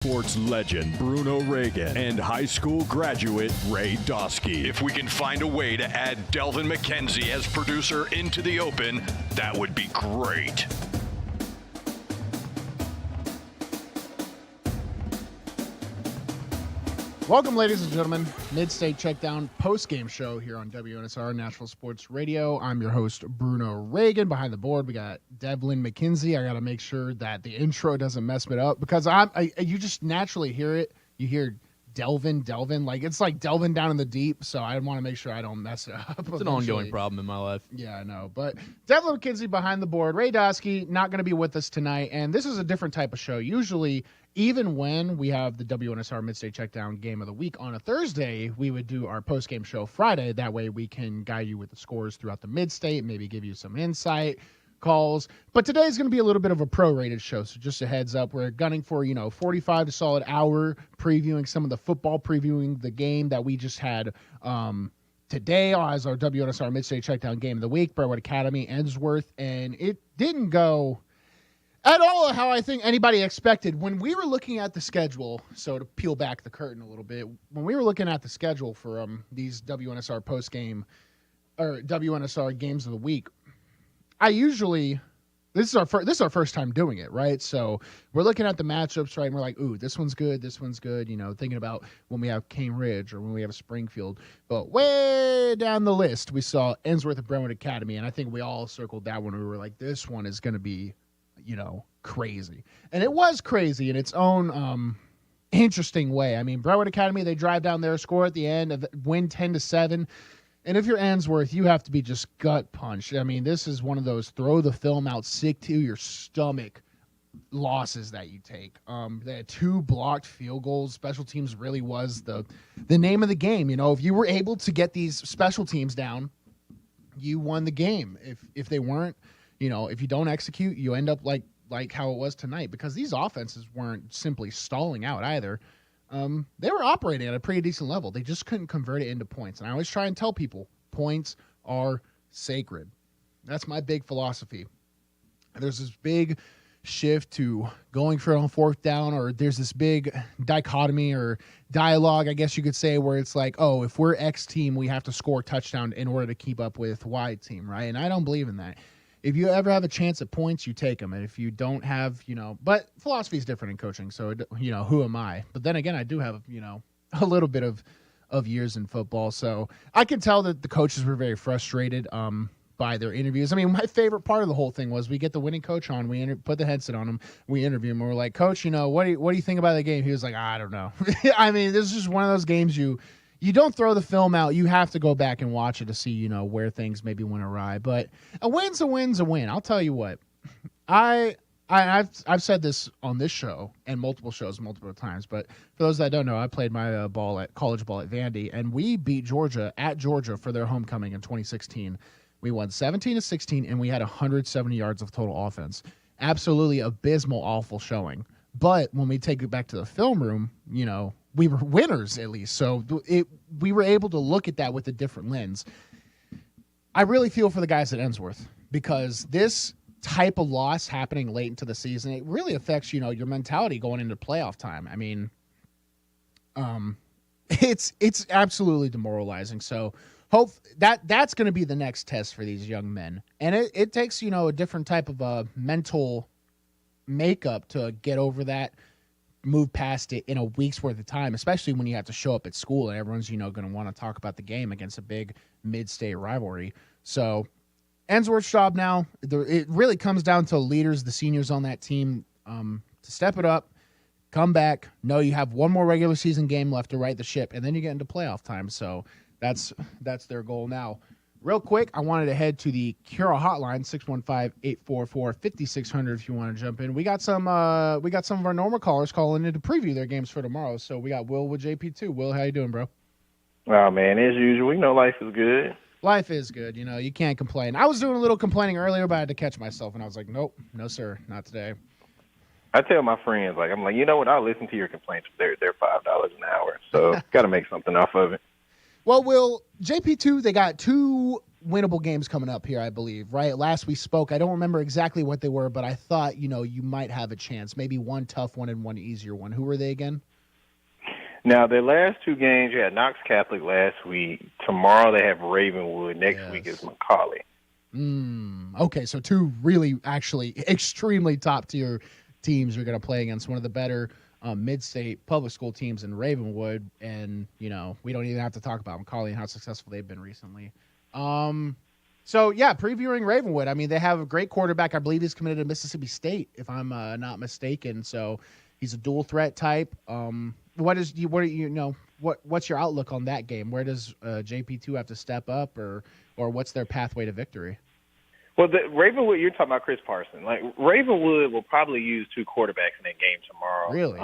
Sports legend Bruno Reagan and high school graduate Ray Dosky. If we can find a way to add Delvin McKenzie as producer into the open, that would be great. Welcome, ladies and gentlemen. Mid-State Checkdown post-game show here on WNSR Nashville Sports Radio. I'm your host, Bruno Reagan. Behind the board, we got Devlin McKenzie. I got to make sure that the intro doesn't mess me up because you just naturally hear it. You hear Delvin, like it's like Delvin down in the deep. So I want to make sure I don't mess it up. It's an ongoing problem in my life. Yeah, I know. But Devlin McKenzie behind the board. Ray Dosky not going to be with us tonight. And this is a different type of show. Usually, even when we have the WNSR Mid-State Checkdown Game of the Week on a Thursday, we would do our post-game show Friday. That way we can guide you with the scores throughout the Mid-State, maybe give you some insight, calls. But today is going to be a little bit of a prorated show, so just a heads up. We're gunning for, 45 to solid hour previewing some of the football, previewing the game that we just had today as our WNSR Mid-State Checkdown Game of the Week, Brentwood Academy, Ensworth, and it didn't go at all how I think anybody expected. When we were looking at the schedule, so to peel back the curtain a little bit, when we were looking at the schedule for these WNSR post-game or WNSR games of the week, this is our first time doing it, right? So we're looking at the matchups, right? And we're like, ooh, this one's good, thinking about when we have Cane Ridge or when we have Springfield. But way down the list, we saw Ensworth and Brentwood Academy, and I think we all circled that one. We were like, this one is going to be crazy. And it was crazy in its own interesting way. I mean, Brentwood Academy, they drive down there, score at the end, win 10-7. And if you're Ensworth, you have to be just gut punched. I mean, this is one of those throw the film out, sick to your stomach losses that you take. They had 2 blocked field goals. Special teams really was the name of the game. If you were able to get these special teams down, you won the game. If they weren't, if you don't execute, you end up like how it was tonight, because these offenses weren't simply stalling out either. They were operating at a pretty decent level. They just couldn't convert it into points. And I always try and tell people, points are sacred. That's my big philosophy. There's this big shift to going for it on 4th down, or there's this big dichotomy or dialogue, I guess you could say, where it's like, oh, if we're X team, we have to score a touchdown in order to keep up with Y team, right? And I don't believe in that. If you ever have a chance at points, you take them. And if you don't have, but philosophy is different in coaching. So, who am I? But then again, I do have, a little bit of years in football. So I can tell that the coaches were very frustrated by their interviews. I mean, my favorite part of the whole thing was we get the winning coach on, we put the headset on him, we interview him, and we're like, Coach, what do you think about the game? He was like, I don't know. I mean, this is just one of those games you don't throw the film out. You have to go back and watch it to see, where things maybe went awry. But a win's a win's a win. I'll tell you what. I've said this on this show and multiple shows multiple times. But for those that don't know, I played my college ball at Vandy, and we beat Georgia at Georgia for their homecoming in 2016. We won 17-16, and we had 170 yards of total offense. Absolutely abysmal, awful showing. But when we take it back to the film room, we were winners at least. So we were able to look at that with a different lens. I really feel for the guys at Ensworth, because this type of loss happening late into the season, it really affects, your mentality going into playoff time. I mean, it's absolutely demoralizing. So hope that's going to be the next test for these young men. And it takes, a different type of a mental makeup to get over that, move past it in a week's worth of time, especially when you have to show up at school and everyone's, going to want to talk about the game against a big mid-state rivalry. So Ensworth's job now, it really comes down to leaders, the seniors on that team, to step it up, come back, know you have one more regular season game left to right the ship, and then you get into playoff time. So that's their goal now. Real quick, I wanted to head to the Cura hotline, 615-844-5600 if you want to jump in. We got some of our normal callers calling in to preview their games for tomorrow. So we got Will with JP2. Will, how you doing, bro? Oh, man, as usual, life is good. Life is good. You can't complain. I was doing a little complaining earlier, but I had to catch myself, and I was like, nope, no, sir, not today. I tell my friends, I'm like, you know what, I'll listen to your complaints. They're $5 an hour, so got to make something off of it. Well, Will, JP2, they got 2 winnable games coming up here, I believe, right? Last we spoke, I don't remember exactly what they were, but I thought, you might have a chance. Maybe one tough one and one easier one. Who were they again? Now, their last two games, you had Knox Catholic last week. Tomorrow they have Ravenwood. Next week is Macaulay. Okay, so two really, actually, extremely top-tier teams you're going to play against. One of the better mid-state public school teams in Ravenwood, and, we don't even have to talk about Macaulay and how successful they've been recently. So, yeah, previewing Ravenwood. I mean, they have a great quarterback. I believe he's committed to Mississippi State, if I'm not mistaken. So he's a dual threat type. What's your outlook on that game? Where does JP2 have to step up, or what's their pathway to victory? Well, Ravenwood, you're talking about Chris Parson. Like, Ravenwood will probably use two quarterbacks in that game tomorrow. Really?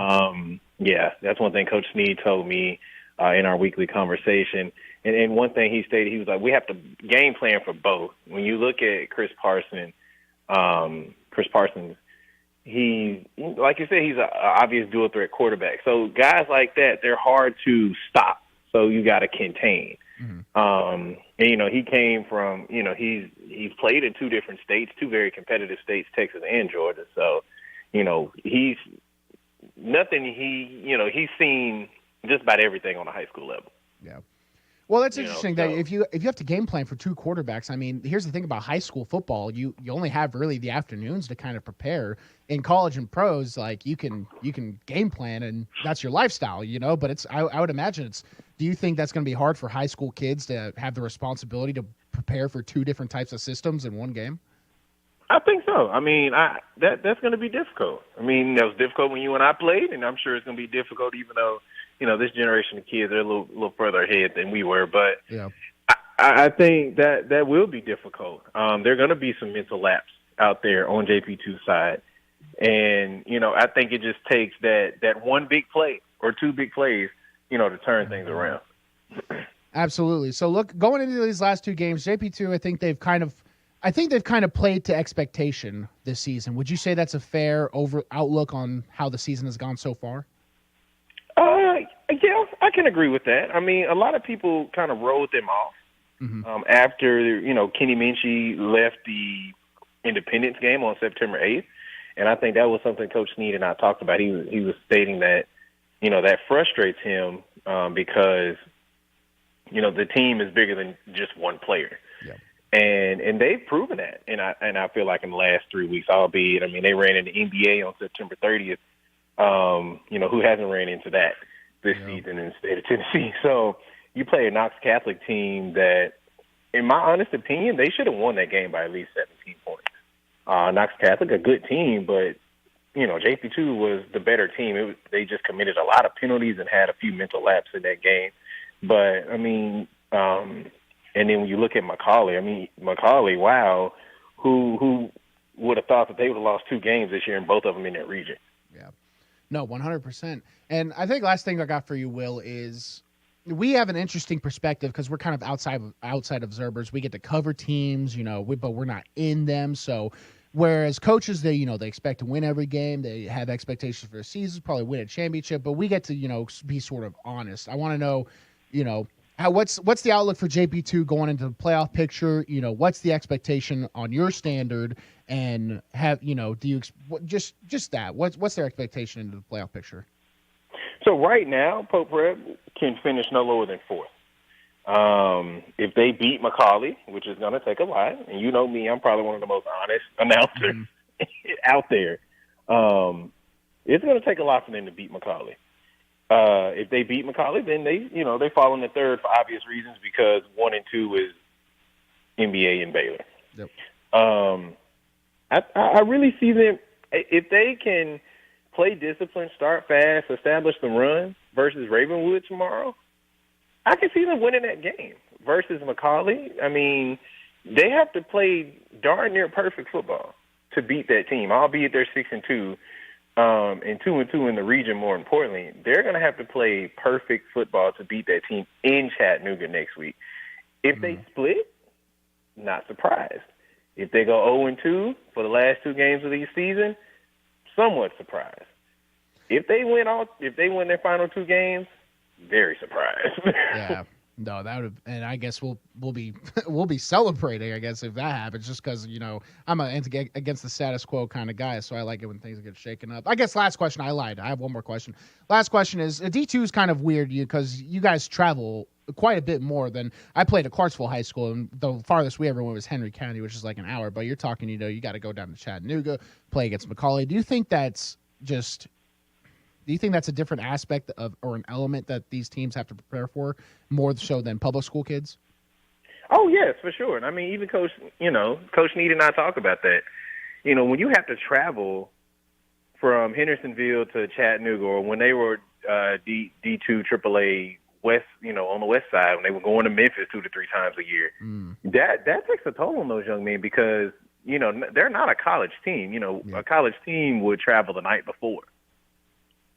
Yeah, that's one thing Coach Snead told me in our weekly conversation. And one thing he stated, he was like, we have to game plan for both. When you look at Chris Parsons, he, like you said, he's an obvious dual threat quarterback. So guys like that, they're hard to stop. So you got to contain. And, he came from, he's played in two different states, two very competitive states, Texas and Georgia. So, he's seen just about everything on a high school level. Yeah. Well, that's interesting that if you have to game plan for two quarterbacks, I mean, here's the thing about high school football. You only have really the afternoons to kind of prepare. In college and pros, like you can game plan and that's your lifestyle, but I would imagine do you think that's going to be hard for high school kids to have the responsibility to prepare for two different types of systems in one game? I think so. I mean, that's going to be difficult. I mean, that was difficult when you and I played, and I'm sure it's going to be difficult even though, this generation of kids are a little further ahead than we were. But yeah. I think that will be difficult. There are going to be some mental lapse out there on JP2's side. And, I think it just takes that one big play or two big plays, to turn things around. Absolutely. So, look, going into these last two games, JP2, I think they've kind of played to expectation this season. Would you say that's a fair outlook on how the season has gone so far? Yeah, I can agree with that. I mean, a lot of people kind of wrote them off after, Kenny Minchie left the Independence game on September 8th. And I think that was something Coach Snead and I talked about. He was stating that, that frustrates him because, the team is bigger than just one player. Yep. And they've proven that. And I feel like in the last 3 weeks, albeit, I mean, they ran into NBA on September 30th, who hasn't ran into that this season in the state of Tennessee. So you play a Knox Catholic team that, in my honest opinion, they should have won that game by at least 17 points. Knox Catholic, a good team, but, JP2 was the better team. They just committed a lot of penalties and had a few mental lapses in that game. But, I mean, and then when you look at Macaulay, wow, who would have thought that they would have lost two games this year and both of them in that region? Yeah. No, 100%. And I think last thing I got for you, Will, is we have an interesting perspective because we're kind of outside observers. We get to cover teams, but we're not in them. So whereas coaches, they expect to win every game. They have expectations for a season, probably win a championship, but we get to, be sort of honest. I want to know, what's the outlook for JP2 going into the playoff picture? What's the expectation on your standard? And do you just that? What's their expectation into the playoff picture? So right now, Pope Prep can finish no lower than fourth. If they beat Macaulay, which is going to take a lot, and you know me, I'm probably one of the most honest announcers out there. It's going to take a lot for them to beat Macaulay. If they beat Macaulay, then they fall in the third for obvious reasons because 1 and 2 is NBA and Baylor. Yep. I really see them if they can play discipline, start fast, establish the run versus Ravenwood tomorrow. I can see them winning that game versus Macaulay. I mean, they have to play darn near perfect football to beat that team, albeit they're 6-2. And 2-2 in the region, more importantly, they're going to have to play perfect football to beat that team in Chattanooga next week. If they split, not surprised. If they go 0-2 for the last two games of the season, somewhat surprised. If they win their final two games, very surprised. Yeah. No, that would have, and I guess we'll be we'll be celebrating, I guess, if that happens, just because, I'm against the status quo kind of guy, so I like it when things get shaken up. I guess last question, I lied. I have one more question. Last question is, D2 is kind of weird because you guys travel quite a bit more than I played at Clarksville High School, and the farthest we ever went was Henry County, which is like an hour, but you're talking, you got to go down to Chattanooga, play against McCallie. Do you think that's a different aspect of, or an element that these teams have to prepare for more so than public school kids? Oh, yes, for sure. And I mean, even Coach Need and I talk about that. When you have to travel from Hendersonville to Chattanooga, or when they were D2 AAA West, on the west side, when they were going to Memphis 2 to 3 times a year, that takes a toll on those young men because, they're not a college team. A college team would travel the night before.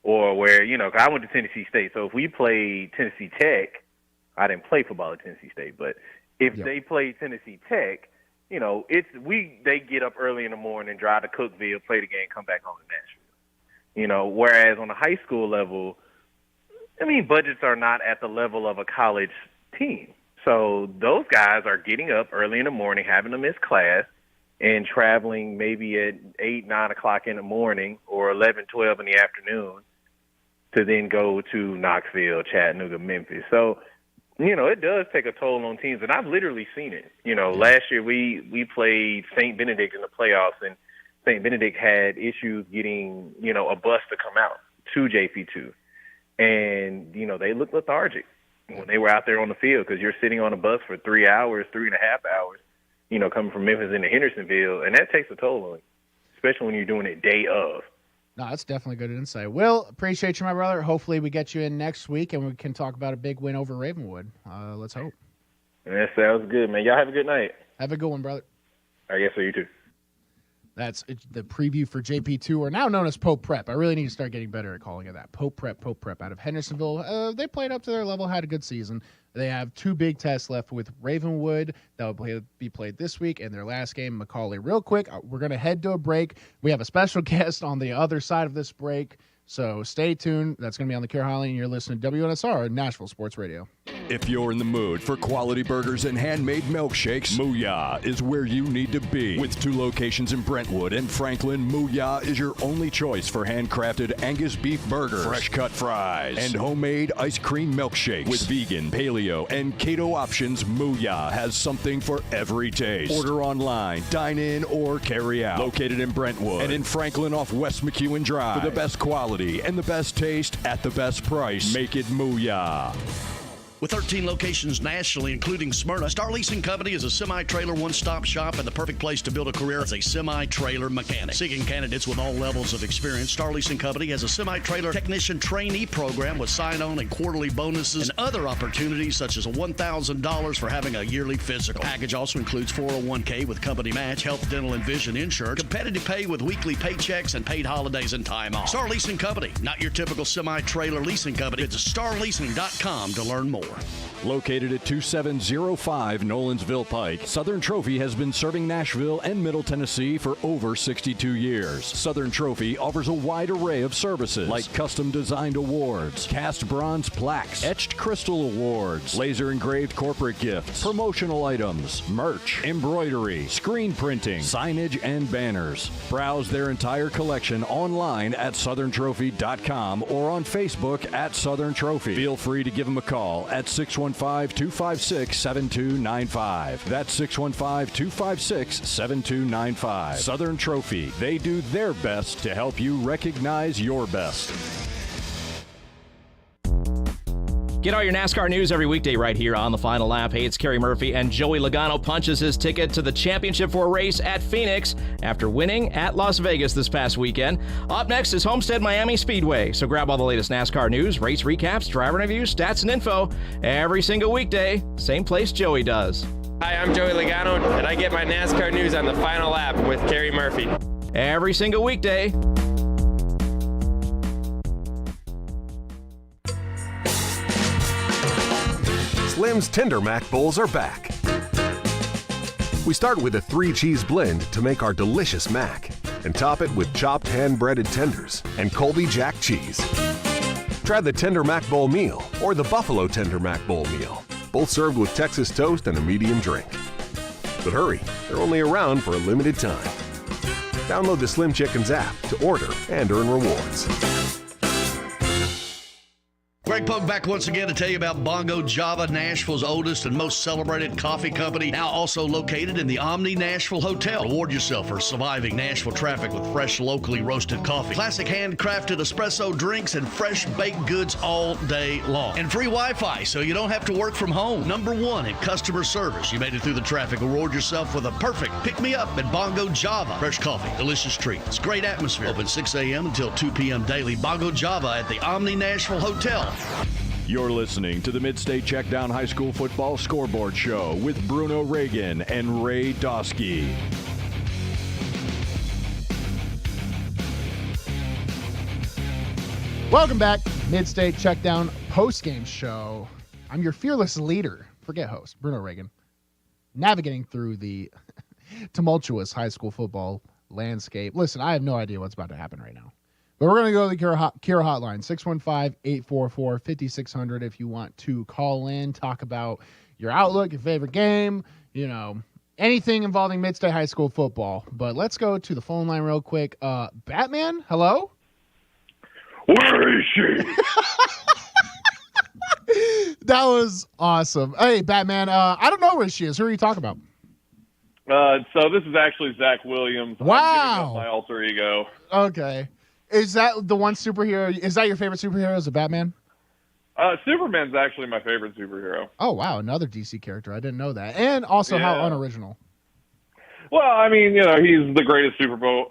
Or where, 'cause I went to Tennessee State, so if we played Tennessee Tech, I didn't play football at Tennessee State, but if they played Tennessee Tech, they get up early in the morning, drive to Cookeville, play the game, come back home to Nashville. Whereas on the high school level, budgets are not at the level of a college team. So those guys are getting up early in the morning, having to miss class, and traveling maybe at 8, 9 o'clock in the morning or 11, 12 in the afternoon to then go to Knoxville, Chattanooga, Memphis. So, it does take a toll on teams, and I've literally seen it. Last year we played St. Benedict in the playoffs, and St. Benedict had issues getting, a bus to come out to JP2. And, they looked lethargic when they were out there on the field because you're sitting on a bus for 3 hours, 3.5 hours, coming from Memphis into Hendersonville, and that takes a toll on you, especially when you're doing it day of. No, that's definitely good insight. Will, appreciate you, my brother. Hopefully we get you in next week and we can talk about a big win over Ravenwood. Let's hope. That sounds good, man. Y'all have a good night. Have a good one, brother. I guess so, you too. That's the preview for JP2, or now known as Pope Prep. I really need to start getting better at calling it that. Pope Prep out of Hendersonville. They played up to their level, had a good season. They have 2 big tests left with Ravenwood that will be played this week, and their last game, McCallie. Real quick, we're going to head to a break. We have a special guest on the other side of this break, so stay tuned. That's going to be on the Care Hotline, and you're listening to WNSR, Nashville Sports Radio. If you're in the mood for quality burgers and handmade milkshakes, Mooyah is where you need to be. With 2 locations in Brentwood and Franklin, Mooyah is your only choice for handcrafted Angus beef burgers, fresh cut fries, and homemade ice cream milkshakes. With vegan, paleo, and keto options, Mooyah has something for every taste. Order online, dine in, or carry out. Located in Brentwood and in Franklin off West McEwen Drive. For the best quality and the best taste at the best price, make it Mooyah. With 13 locations nationally, including Smyrna, Star Leasing Company is a semi-trailer one-stop shop and the perfect place to build a career as a semi-trailer mechanic. Seeking candidates with all levels of experience, Star Leasing Company has a semi-trailer technician trainee program with sign-on and quarterly bonuses and other opportunities such as $1,000 for having a yearly physical. Package also includes 401k with company match, health, dental, and vision insurance, competitive pay with weekly paychecks, and paid holidays and time off. Star Leasing Company, not your typical semi-trailer leasing company. Visit starleasing.com to learn more. Located at 2705 Nolensville Pike, Southern Trophy has been serving Nashville and Middle Tennessee for over 62 years. Southern Trophy offers a wide array of services like custom designed awards, cast bronze plaques, etched crystal awards, laser engraved corporate gifts, promotional items, merch, embroidery, screen printing, signage, and banners. Browse their entire collection online at southerntrophy.com or on Facebook at Southern Trophy. Feel free to give them a call at 615-256-7295. That's 615-256-7295. Southern Trophy. They do their best to help you recognize your best. Get all your NASCAR news every weekday right here on The Final Lap. Hey, it's Kerry Murphy, and Joey Logano punches his ticket to the championship for a race at Phoenix after winning at Las Vegas this past weekend. Up next is Homestead Miami Speedway. So grab all the latest NASCAR news, race recaps, driver interviews, stats, and info every single weekday. Same place Joey does. Hi, I'm Joey Logano, and I get my NASCAR news on The Final Lap with Kerry Murphy. Every single weekday. Slim's Tender Mac Bowls are back. We start with a 3-cheese blend to make our delicious mac and top it with chopped hand-breaded tenders and Colby Jack cheese. Try the Tender Mac Bowl meal or the Buffalo Tender Mac Bowl meal. both served with Texas toast and a medium drink. But hurry, they're only around for a limited time. Download the Slim Chickens app to order and earn rewards. Greg Pogue back once again to tell you about Bongo Java, Nashville's oldest and most celebrated coffee company, now also located in the Omni Nashville Hotel. Reward yourself for surviving Nashville traffic with fresh, locally roasted coffee, classic handcrafted espresso drinks, and fresh baked goods all day long. And free Wi-Fi, so you don't have to work from home. Number one in customer service. You made it through the traffic. Reward yourself with a perfect pick-me-up at Bongo Java. Fresh coffee, delicious treats, great atmosphere. Open 6 a.m. until 2 p.m. daily. Bongo Java at the Omni Nashville Hotel. You're listening to the Mid-State Checkdown High School Football Scoreboard Show with Bruno Reagan and Ray Dosky. Welcome back, Mid-State Checkdown Postgame Show. I'm your fearless leader, forget host, Bruno Reagan, navigating through the tumultuous high school football landscape. Listen, I have no idea what's about to happen right now. But we're going to go to the Kira hotline, 615-844-5600 if you want to call in, talk about your outlook, your favorite game, anything involving Mid-State High School football. But let's go to the phone line real quick. Batman, hello? Where is she? That was awesome. Hey, Batman, I don't know where she is. Who are you talking about? So this is actually Zach Williams. Wow. I'm giving up my alter ego. Okay. Is that the one superhero? Is that your favorite superhero? Is it Batman? Superman's actually my favorite superhero. Oh, wow. Another DC character. I didn't know that. And also how unoriginal. Well, I mean, he's the greatest Super Bowl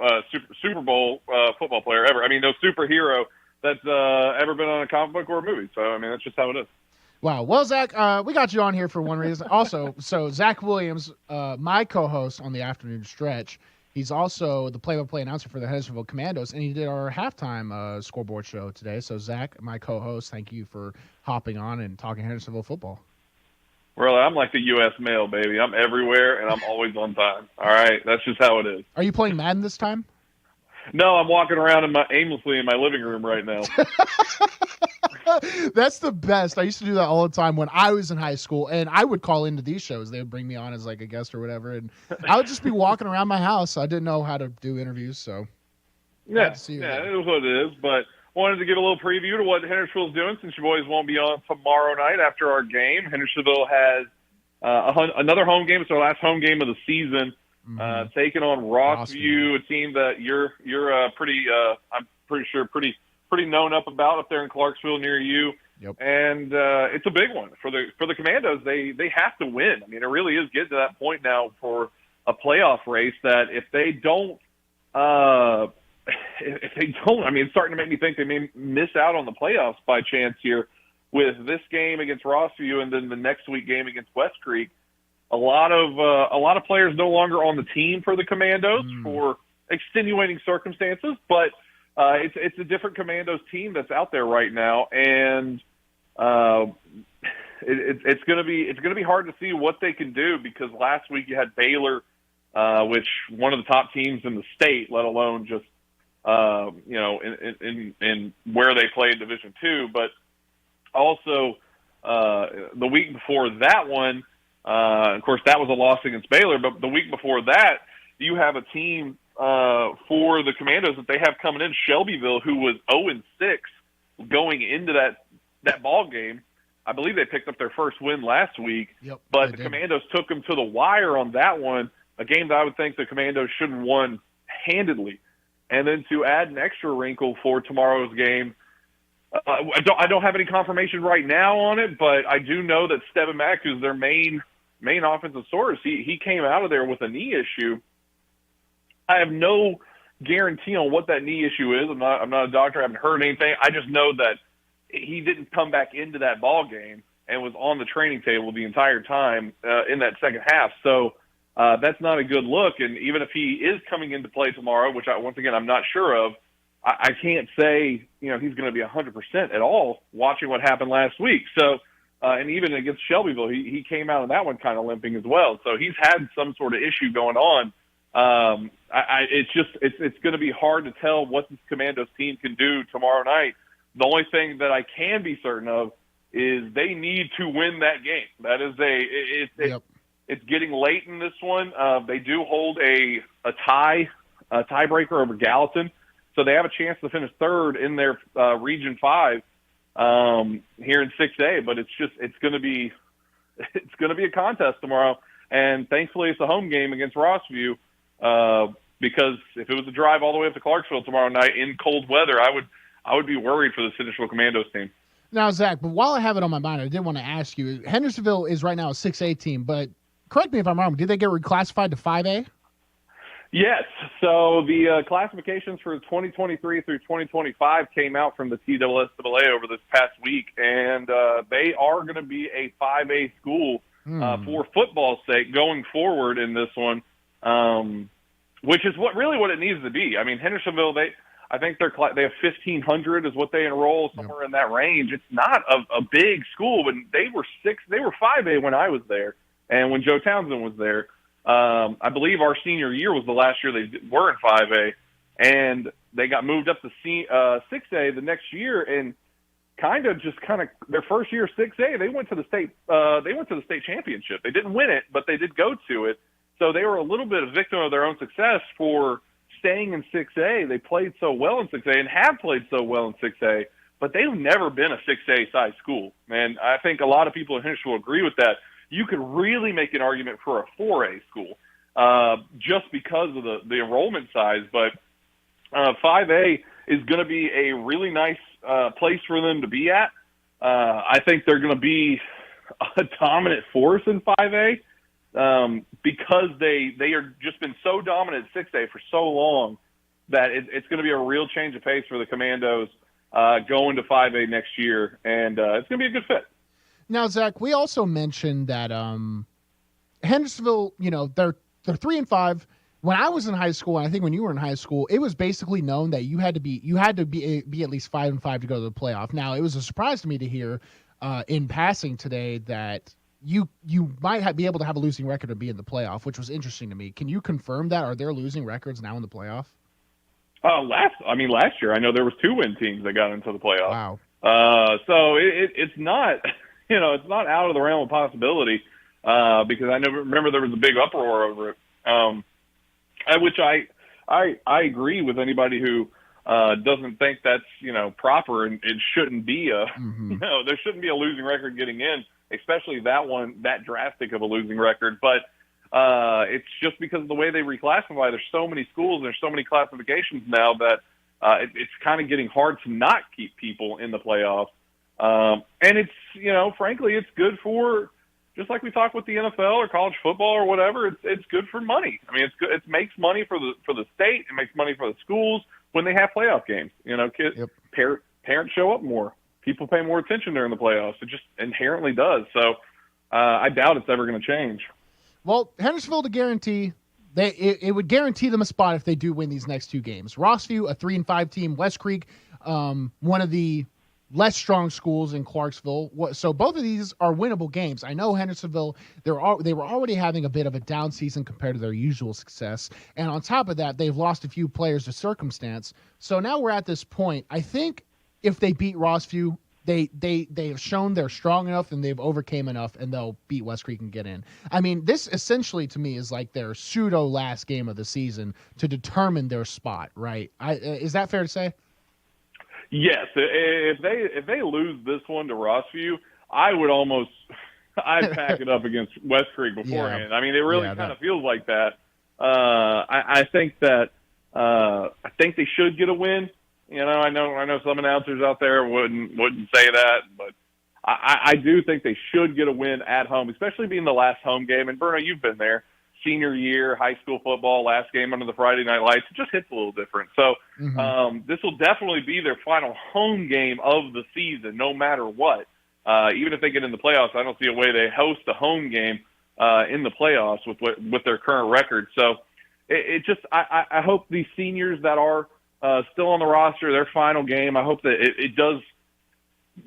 football player ever. I mean, no superhero that's ever been on a comic book or a movie. So, I mean, that's just how it is. Wow. Well, Zach, we got you on here for one reason. Also, so Zach Williams, my co-host on the afternoon stretch, he's also the play-by-play announcer for the Hendersonville Commandos, and he did our halftime scoreboard show today. So, Zach, my co-host, thank you for hopping on and talking Hendersonville football. Well, I'm like the U.S. mail, baby. I'm everywhere, and I'm always on time. All right? That's just how it is. Are you playing Madden this time? No, I'm walking around aimlessly in my living room right now. That's the best. I used to do that all the time when I was in high school, and I would call into these shows. They would bring me on as like a guest or whatever, and I would just be walking around my house. I didn't know how to do interviews, so yeah, it is what it is. But wanted to give a little preview to what Hendersonville's doing since you boys won't be on tomorrow night after our game. Hendersonville has another home game. It's our last home game of the season, taking on Rossview, a team that you're pretty, I'm pretty sure, pretty known up there in Clarksville near you. Yep. And it's a big one for the Commandos. They have to win. I mean, it really is getting to that point now for a playoff race that if they don't, I mean, it's starting to make me think they may miss out on the playoffs by chance here with this game against Rossview and then the next week game against West Creek. A lot of players no longer on the team for the Commandos for extenuating circumstances, but it's a different Commandos team that's out there right now, and it's going to be hard to see what they can do because last week you had Baylor, which one of the top teams in the state, let alone just in where they played Division II, but also the week before that one. Of course, that was a loss against Baylor, but the week before that, you have a team for the Commandos that they have coming in, Shelbyville, who was 0-6 going into that ball game. I believe they picked up their first win last week, but the Commandos took them to the wire on that one, a game that I would think the Commandos should have won handedly. And then to add an extra wrinkle for tomorrow's game, I don't have any confirmation right now on it, but I do know that Steven Mack, who's their main offensive source, he came out of there with a knee issue. I have no guarantee on what that knee issue is. I'm not a doctor. I haven't heard anything. I just know that he didn't come back into that ball game and was on the training table the entire time in that second half. So that's not a good look. And even if he is coming into play tomorrow, which once again I'm not sure of, I can't say he's going to be 100% at all. Watching what happened last week, so and even against Shelbyville, he came out of that one kind of limping as well. So he's had some sort of issue going on. It's going to be hard to tell what this Commandos team can do tomorrow night. The only thing that I can be certain of is they need to win that game. That is it's getting late in this one. They do hold a tiebreaker over Gallatin, so they have a chance to finish third in their Region 5 here in 6A. But it's going to be a contest tomorrow, and thankfully it's a home game against Rossview. Because if it was a drive all the way up to Clarksville tomorrow night in cold weather, I would be worried for the Central Commandos team. Now, Zach, but while I have it on my mind, I did want to ask you, Hendersonville is right now a 6A team, but correct me if I'm wrong, did they get reclassified to 5A? Yes. So the classifications for 2023 through 2025 came out from the TSSAA over this past week, and they are going to be a 5A school for football's sake going forward in this one, which is what it needs to be. I mean, Hendersonville, I think they have 1,500 is what they enroll, somewhere in that range. It's not a big school, but they were 5A when I was there, and when Joe Townsend was there. I believe our senior year was the last year they were in 5A, and they got moved up to 6A the next year, and kind of their first year 6A, they went to the state championship. They didn't win it, but they did go to it. So they were a little bit a victim of their own success for staying in 6A. They played so well in 6A and have played so well in 6A, but they've never been a 6A size school. And I think a lot of people in Henderson will agree with that. You could really make an argument for a 4A school just because of the enrollment size. But 5A is going to be a really nice place for them to be at. I think they're going to be a dominant force in 5A. Because they are just been so dominant at 6A for so long that it's going to be a real change of pace for the Commandos going to 5A next year, and it's going to be a good fit. Now, Zach, we also mentioned that Hendersonville, they're 3-5. When I was in high school, and I think when you were in high school, it was basically known that you had to be at least 5-5 to go to the playoff. Now, it was a surprise to me to hear in passing today that you might be able to have a losing record and be in the playoff, which was interesting to me. Can you confirm that? Are there losing records now in the playoff? Last year I know there was 2 win teams that got into the playoff. Wow. So it's not it's not out of the realm of possibility because I remember there was a big uproar over it, which I agree with anybody who doesn't think that's proper, and it shouldn't be there shouldn't be a losing record getting in, especially that drastic of a losing record. But it's just because of the way they reclassify. There's so many schools, and there's so many classifications now that it's kind of getting hard to not keep people in the playoffs. And it's, frankly, it's good for, just like we talk with the NFL or college football or whatever, it's good for money. I mean, it's good. It makes money for the state. It makes money for the schools when they have playoff games. Parents show up more. People pay more attention during the playoffs. It just inherently does. So I doubt it's ever going to change. Well, Hendersonville to guarantee it would guarantee them a spot if they do win these next 2 games. Rossview, a 3-5 team. West Creek, one of the less strong schools in Clarksville. So both of these are winnable games. I know Hendersonville, they were already having a bit of a down season compared to their usual success. And on top of that, they've lost a few players to circumstance. So now we're at this point. I think if they beat Rossview, they have shown they're strong enough and they've overcame enough, and they'll beat West Creek and get in. I mean, this essentially to me is like their pseudo last game of the season to determine their spot, right? Is that fair to say? Yes. If they lose this one to Rossview, I'd pack it up against West Creek beforehand. Yeah. I mean, it really kind of feels like that. I think they should get a win. I know some announcers out there wouldn't say that, but I do think they should get a win at home, especially being the last home game. And Bruno, you've been there. Senior year, high school football, last game under the Friday night lights, it just hits a little different. So this will definitely be their final home game of the season, no matter what. Even if they get in the playoffs, I don't see a way they host a home game in the playoffs with their current record. So I hope these seniors that are still on the roster, their final game, I hope that it does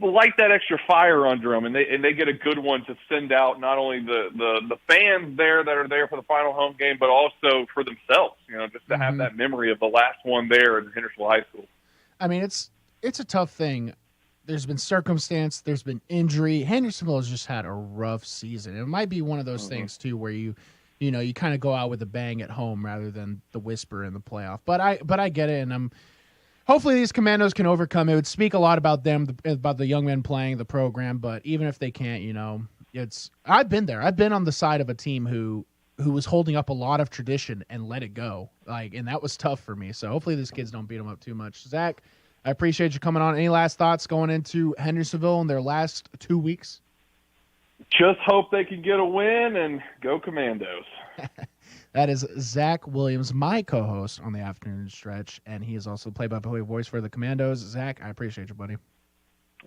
light that extra fire under them, and they get a good one to send out not only the fans there that are there for the final home game, but also for themselves, just to have that memory of the last one there at Hendersonville High School. I mean, it's a tough thing. there's been circumstance, there's been injury. Hendersonville has just had a rough season. It might be one of those things too where you kind of go out with a bang at home rather than the whisper in the playoff. But I get it, and hopefully these Commandos can overcome. It would speak a lot about them, about the young men playing the program. But even if they can't, I've been there. I've been on the side of a team who was holding up a lot of tradition and let it go. And that was tough for me. So hopefully these kids don't beat them up too much. Zach, I appreciate you coming on. Any last thoughts going into Hendersonville in their last 2 weeks? Just hope they can get a win and go Commandos. That is Zach Williams, my co-host on the afternoon stretch, and he is also play-by-play voice for the Commandos. Zach, I appreciate you, buddy.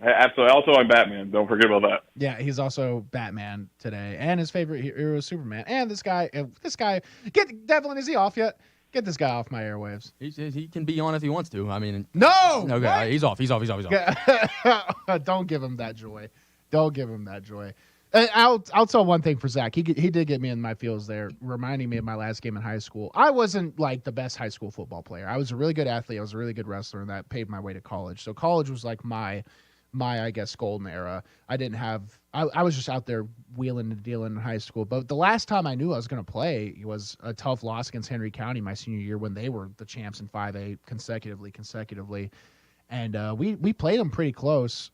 Absolutely. Also, I'm Batman. Don't forget about that. Yeah, he's also Batman today, and his favorite hero is Superman. And this guy, get Devlin. Is he off yet? Get this guy off my airwaves. He can be on if he wants to. I mean, no. Okay, what? he's off. He's off. Don't give him that joy. Don't give him that joy. And I'll tell one thing for Zach. He did get me in my feels there, reminding me of my last game in high school. I wasn't like the best high school football player. I was a really good athlete. I was a really good wrestler, and that paved my way to college. So college was like my I guess golden era. I was just out there wheeling and dealing in high school. But the last time I knew I was going to play was a tough loss against Henry County my senior year when they were the champs in 5A consecutively. And we played them pretty close,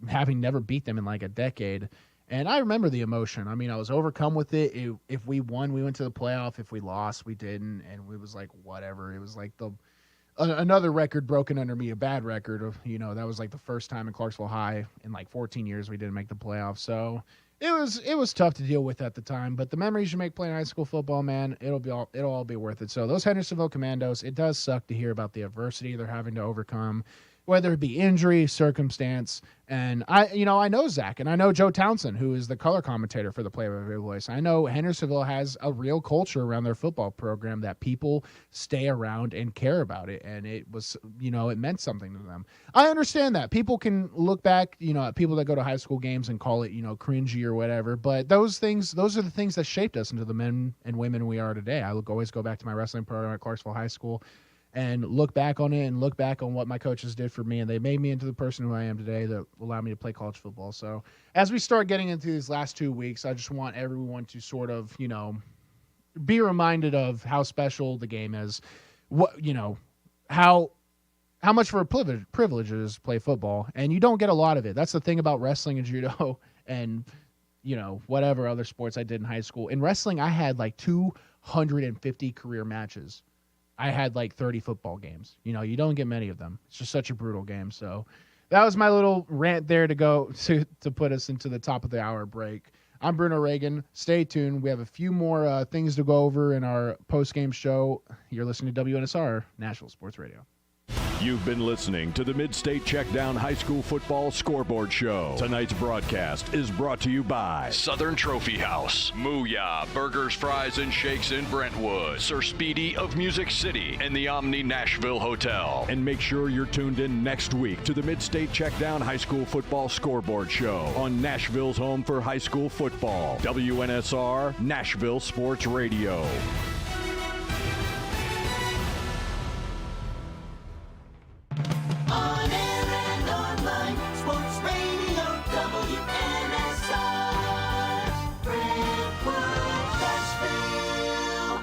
having never beat them in like a decade. And I remember the emotion. I mean, I was overcome with it. If we won, we went to the playoff. If we lost, we didn't. And it was like, whatever. It was like another record broken under me, a bad record of, that was like the first time in Clarksville High in like 14 years we didn't make the playoffs. So it was tough to deal with at the time, but the memories you make playing high school football, man, it'll all be worth it. So those Hendersonville Commandos, it does suck to hear about the adversity they're having to overcome, whether it be injury, circumstance. And I know Zach, and I know Joe Townsend, who is the color commentator for the Play-by-Play Voice. I know Hendersonville has a real culture around their football program that people stay around and care about it. And it was, it meant something to them. I understand that. People can look back, at people that go to high school games and call it, cringy or whatever. But those are the things that shaped us into the men and women we are today. I always go back to my wrestling program at Clarksville High School and look back on it and look back on what my coaches did for me, and they made me into the person who I am today that allowed me to play college football. So as we start getting into these last 2 weeks, I just want everyone to sort of, be reminded of how special the game is, how much for a privilege it is to play football, and you don't get a lot of it. That's the thing about wrestling and judo and, whatever other sports I did in high school. In wrestling, I had like 250 career matches. I had like 30 football games. You don't get many of them. It's just such a brutal game. So that was my little rant there to go to put us into the top of the hour break. I'm Bruno Reagan. Stay tuned. We have a few more things to go over in our post-game show. You're listening to WNSR, Nashville Sports Radio. You've been listening to the Mid-State Checkdown High School Football Scoreboard Show. Tonight's broadcast is brought to you by Southern Trophy House, Mooyah Burgers, Fries, and Shakes in Brentwood, Sir Speedy of Music City, and the Omni Nashville Hotel. And make sure you're tuned in next week to the Mid-State Checkdown High School Football Scoreboard Show on Nashville's home for high school football, WNSR, Nashville Sports Radio. On air and online, Sports Radio WNSR, Brentwood, Nashville.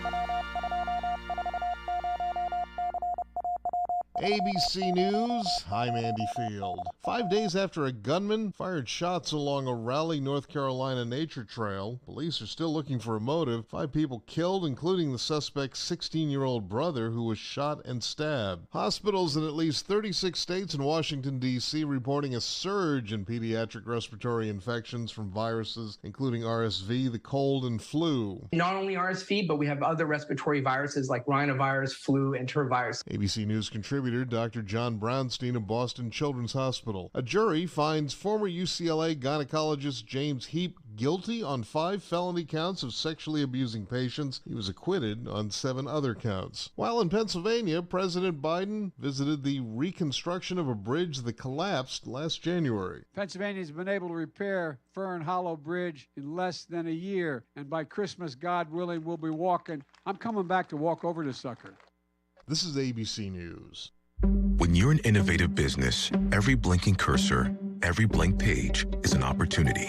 ABC News, I'm Andy Field. 5 days after a gunman fired shots along a Raleigh, North Carolina nature trail, police are still looking for a motive. 5 people killed, including the suspect's 16-year-old brother, who was shot and stabbed. Hospitals in at least 36 states and Washington, D.C. reporting a surge in pediatric respiratory infections from viruses, including RSV, the cold, and flu. Not only RSV, but we have other respiratory viruses like rhinovirus, flu, and enterovirus. ABC News contributor Dr. John Brownstein of Boston Children's Hospital. A jury finds former UCLA gynecologist James Heap guilty on 5 felony counts of sexually abusing patients. He was acquitted on 7 other counts. While in Pennsylvania, President Biden visited the reconstruction of a bridge that collapsed last January. Pennsylvania's been able to repair Fern Hollow Bridge in less than a year, and by Christmas, God willing, we'll be walking. I'm coming back to walk over the sucker. This is ABC News. When you're an innovative business, every blinking cursor, every blank page is an opportunity.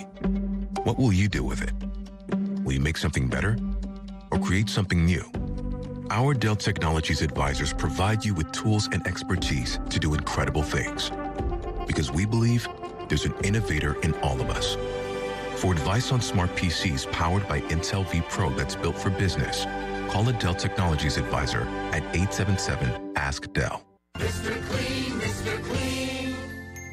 What will you do with it? Will you make something better or create something new? Our Dell Technologies advisors provide you with tools and expertise to do incredible things. Because we believe there's an innovator in all of us. For advice on smart PCs powered by Intel V Pro that's built for business, call a Dell Technologies advisor at 877-ASK-DELL. Mr. Clean, Mr. Clean.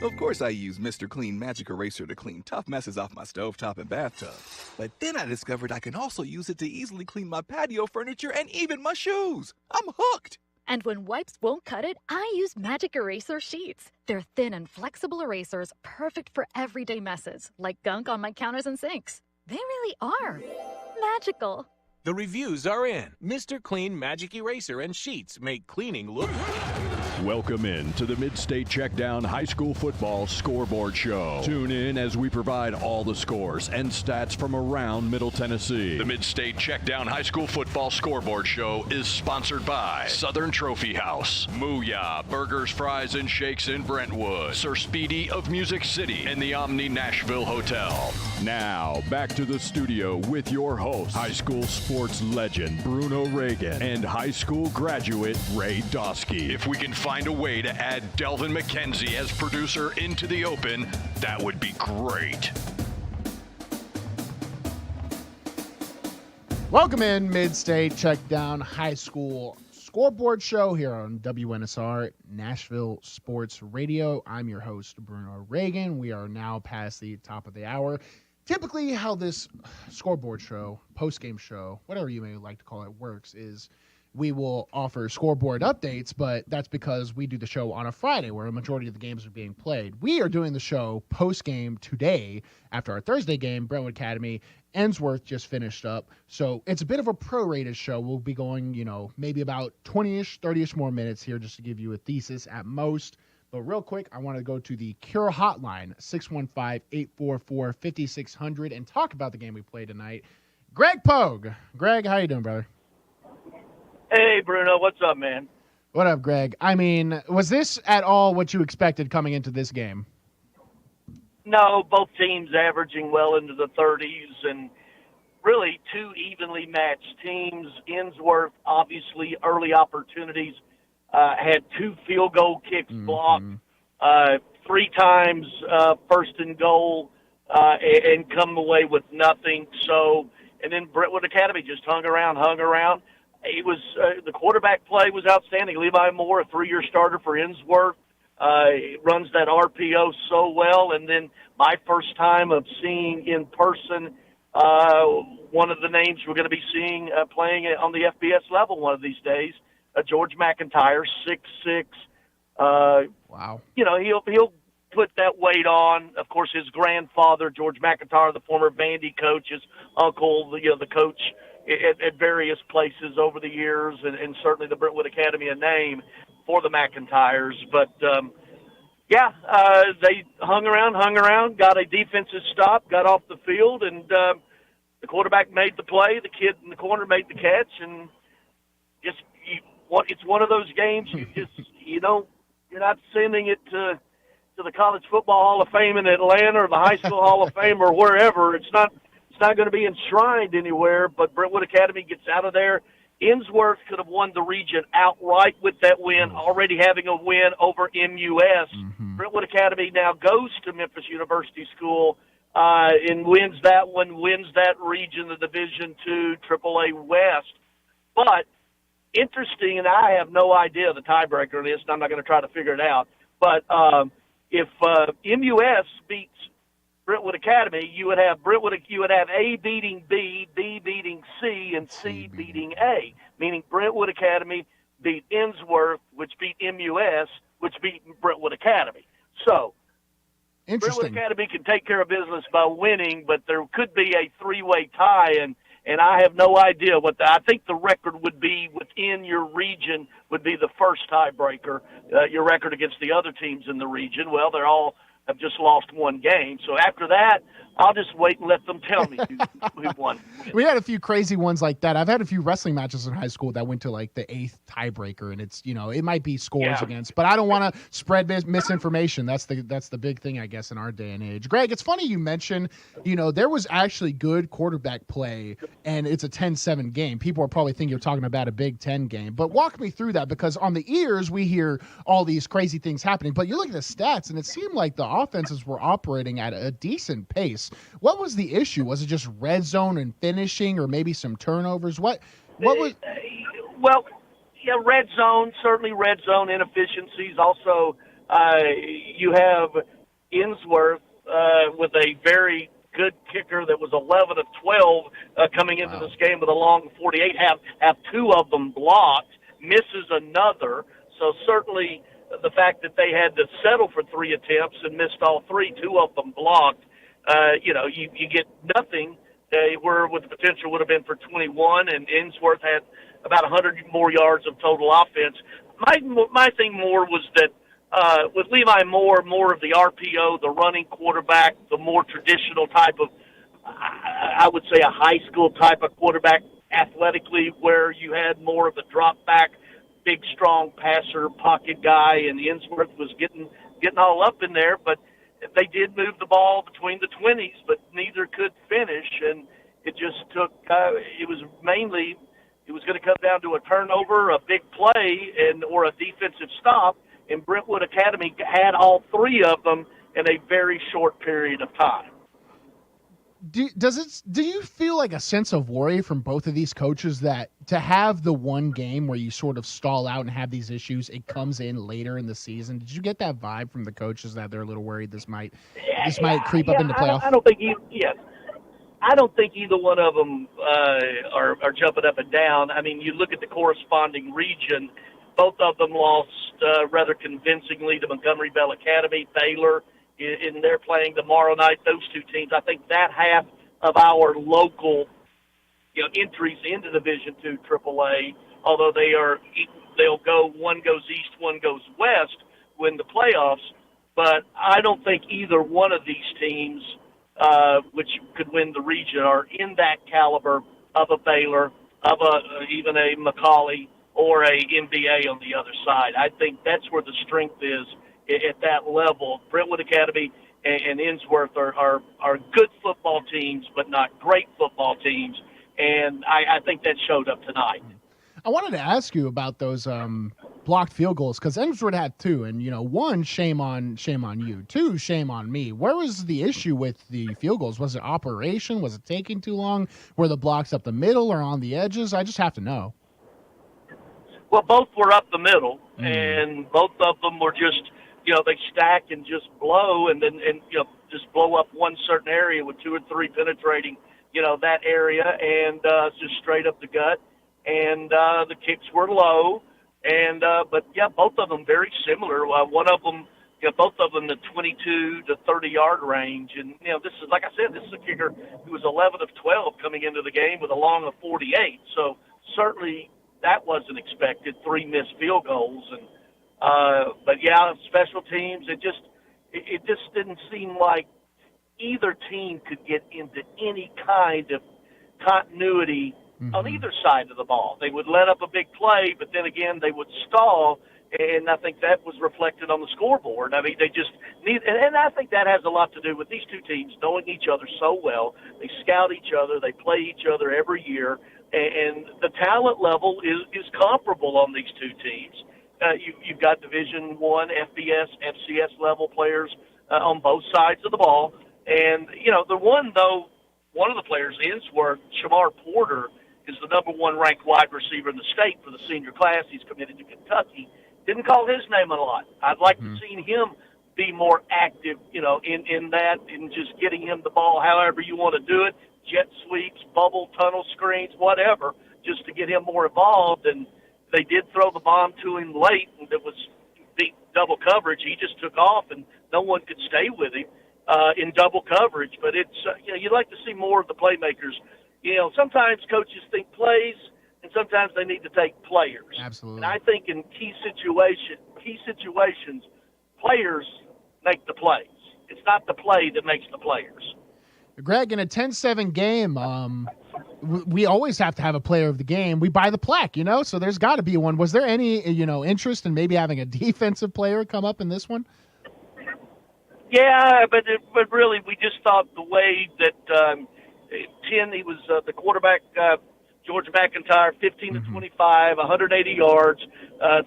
Of course I use Mr. Clean Magic Eraser to clean tough messes off my stovetop and bathtub. But then I discovered I can also use it to easily clean my patio furniture and even my shoes. I'm hooked. And when wipes won't cut it, I use Magic Eraser Sheets. They're thin and flexible erasers, perfect for everyday messes, like gunk on my counters and sinks. They really are magical. The reviews are in. Mr. Clean Magic Eraser and Sheets make cleaning look... Welcome in to the Mid-State Checkdown High School Football Scoreboard Show. Tune in as we provide all the scores and stats from around Middle Tennessee. The Mid-State Checkdown High School Football Scoreboard Show is sponsored by Southern Trophy House, Mooyah Burgers, Fries, and Shakes in Brentwood, Sir Speedy of Music City, and the Omni Nashville Hotel. Now, back to the studio with your host, high school sports legend Bruno Reagan and high school graduate Ray Dosky. If we can find a way to add Delvin McKenzie as producer into the open, that would be great. Welcome in, Mid-State Checkdown High School Scoreboard Show here on WNSR Nashville Sports Radio. I'm your host, Bruno Reagan. We are now past the top of the hour. Typically, how this scoreboard show, post-game show, whatever you may like to call it, works is we will offer scoreboard updates, but that's because we do the show on a Friday where a majority of the games are being played. We are doing the show post-game today after our Thursday game. Brentwood Academy, Ensworth just finished up. So it's a bit of a prorated show. We'll be going, maybe about 20-ish, 30-ish more minutes here just to give you a thesis at most. But real quick, I want to go to the Cure Hotline, 615-844-5600, and talk about the game we played tonight. Greg Pogue. Greg, how you doing, brother? Hey, Bruno. What's up, man? What up, Greg? I mean, was this at all what you expected coming into this game? No, both teams averaging well into the 30s and really two evenly matched teams. Ensworth, obviously, early opportunities, had 2 field goal kicks blocked, 3 times first and goal, and come away with nothing. So, and then Brentwood Academy just hung around. It was the quarterback play was outstanding. Levi Moore, a 3-year starter for Ensworth, runs that RPO so well. And then my first time of seeing in person one of the names we're going to be seeing playing on the FBS level one of these days, George McIntyre, 6'6". Wow. He'll put that weight on. Of course, his grandfather, George McIntyre, the former Vandy coach, his uncle, the coach at various places over the years, and certainly the Brentwood Academy a name for the McIntyres. But, they hung around, got a defensive stop, got off the field, and the quarterback made the play. The kid in the corner made the catch, and it's one of those games you're not sending it to the College Football Hall of Fame in Atlanta or the High School Hall of Fame or wherever. It's not going to be enshrined anywhere, but Brentwood Academy gets out of there. Ensworth could have won the region outright with that win, already having a win over MUS. Brentwood Academy now goes to Memphis University School and wins that region, the Division II AAA West. But interesting, and I have no idea the tiebreaker in this, and I'm not going to try to figure it out, but if MUS beats Brentwood Academy, you would have A beating B, B beating C, and C beating A, meaning Brentwood Academy beat Ensworth, which beat MUS, which beat Brentwood Academy. So Brentwood Academy can take care of business by winning, but there could be a 3-way tie, and I have no idea I think the record would be within your region would be the first tiebreaker. Your record against the other teams in the region, well, they're all have just lost one game. So after that, I'll just wait and let them tell me who won. We had a few crazy ones like that. I've had a few wrestling matches in high school that went to like the 8th tiebreaker, and it's, it might be scores against, but I don't want to spread misinformation. That's the big thing, I guess, in our day and age. Greg, it's funny you mentioned, there was actually good quarterback play, and it's a 10-7 game. People are probably thinking you're talking about a Big Ten game, but walk me through that, because on the ears we hear all these crazy things happening, but you look at the stats, and it seemed like the offenses were operating at a decent pace. What was the issue? Was it just red zone and finishing, or maybe some turnovers? What was? Well, yeah, red zone, certainly red zone inefficiencies. Also, you have Insworth with a very good kicker that was 11 of 12 coming into this game with a long 48. Have two of them blocked, misses another. So certainly the fact that they had to settle for 3 attempts and missed all 3, 2 of them blocked. You get nothing where with the potential would have been for 21, and Insworth had about 100 more yards of total offense. My thing more was that with Levi Moore, more of the RPO, the running quarterback, the more traditional type of, I would say a high school type of quarterback athletically, where you had more of the drop back, big, strong passer, pocket guy, and Insworth was getting all up in there, but they did move the ball between the 20s, but neither could finish, and it just took, it was going to come down to a turnover, a big play, or a defensive stop, and Brentwood Academy had all 3 of them in a very short period of time. Do you feel like a sense of worry from both of these coaches that to have the one game where you sort of stall out and have these issues, it comes in later in the season? Did you get that vibe from the coaches that they're a little worried this might creep up into playoff? I don't think either one of them are jumping up and down. I mean, you look at the corresponding region, both of them lost rather convincingly to Montgomery Bell Academy, Baylor. And they're playing tomorrow night, those 2 teams. I think that half of our local, entries into Division II AAA, although they'll go, one goes east, one goes west, win the playoffs. But I don't think either one of these teams, which could win the region, are in that caliber of a Baylor, of even a McCallie, or a NBA on the other side. I think that's where the strength is. At that level, Brentwood Academy and Insworth are good football teams, but not great football teams, and I think that showed up tonight. I wanted to ask you about those blocked field goals, because Insworth had 2, and 1, shame on you. 2, shame on me. Where was the issue with the field goals? Was it operation? Was it taking too long? Were the blocks up the middle or on the edges? I just have to know. Well, both were up the middle, and both of them were just. They stack and just blow, and just blow up one certain area with 2 or 3 penetrating, that area, and just straight up the gut. And the kicks were low, and but both of them very similar. One of them, both of them the 22 to 30-yard range, and this is, like I said, this is a kicker who was 11 of 12 coming into the game with a long of 48. So certainly that wasn't expected. 3 missed field goals, and. But special teams, it just didn't seem like either team could get into any kind of continuity on either side of the ball. They would let up a big play, but then again, they would stall, and I think that was reflected on the scoreboard. I mean, they just need, and I think that has a lot to do with these 2 teams knowing each other so well. They scout each other, they play each other every year, and the talent level is comparable on these 2 teams. You've got Division I, FBS, FCS level players on both sides of the ball. And, one of the players, Insworth, Shamar Porter, is the number 1 ranked wide receiver in the state for the senior class. He's committed to Kentucky. Didn't call his name a lot. I'd like to see him be more active, in that, and just getting him the ball however you want to do it, jet sweeps, bubble, tunnel screens, whatever, just to get him more involved. And they did throw the bomb to him late, and it was deep double coverage. He just took off, and no one could stay with him in double coverage. But it's you'd like to see more of the playmakers. Sometimes coaches think plays, and sometimes they need to take players. Absolutely. And I think in key situations, players make the plays. It's not the play that makes the players. Greg, in a 10-7 game, we always have to have a player of the game. We buy the plaque, so there's got to be one. Was there any, interest in maybe having a defensive player come up in this one? Yeah, but really, we just thought the way that he was the quarterback, George McIntyre, 15 to 25, 180 yards,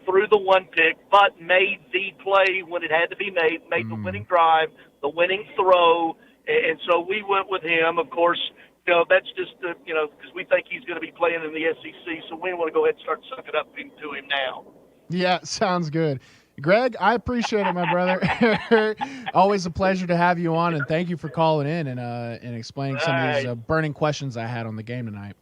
threw the one pick, but made the play when it had to be made the winning drive, the winning throw, and so we went with him. Of course, that's just, because we think he's going to be playing in the SEC, so we want to go ahead and start sucking up into him now. Yeah, sounds good. Greg, I appreciate it, my brother. Always a pleasure to have you on, and thank you for calling in and explaining some of these burning questions I had on the game tonight.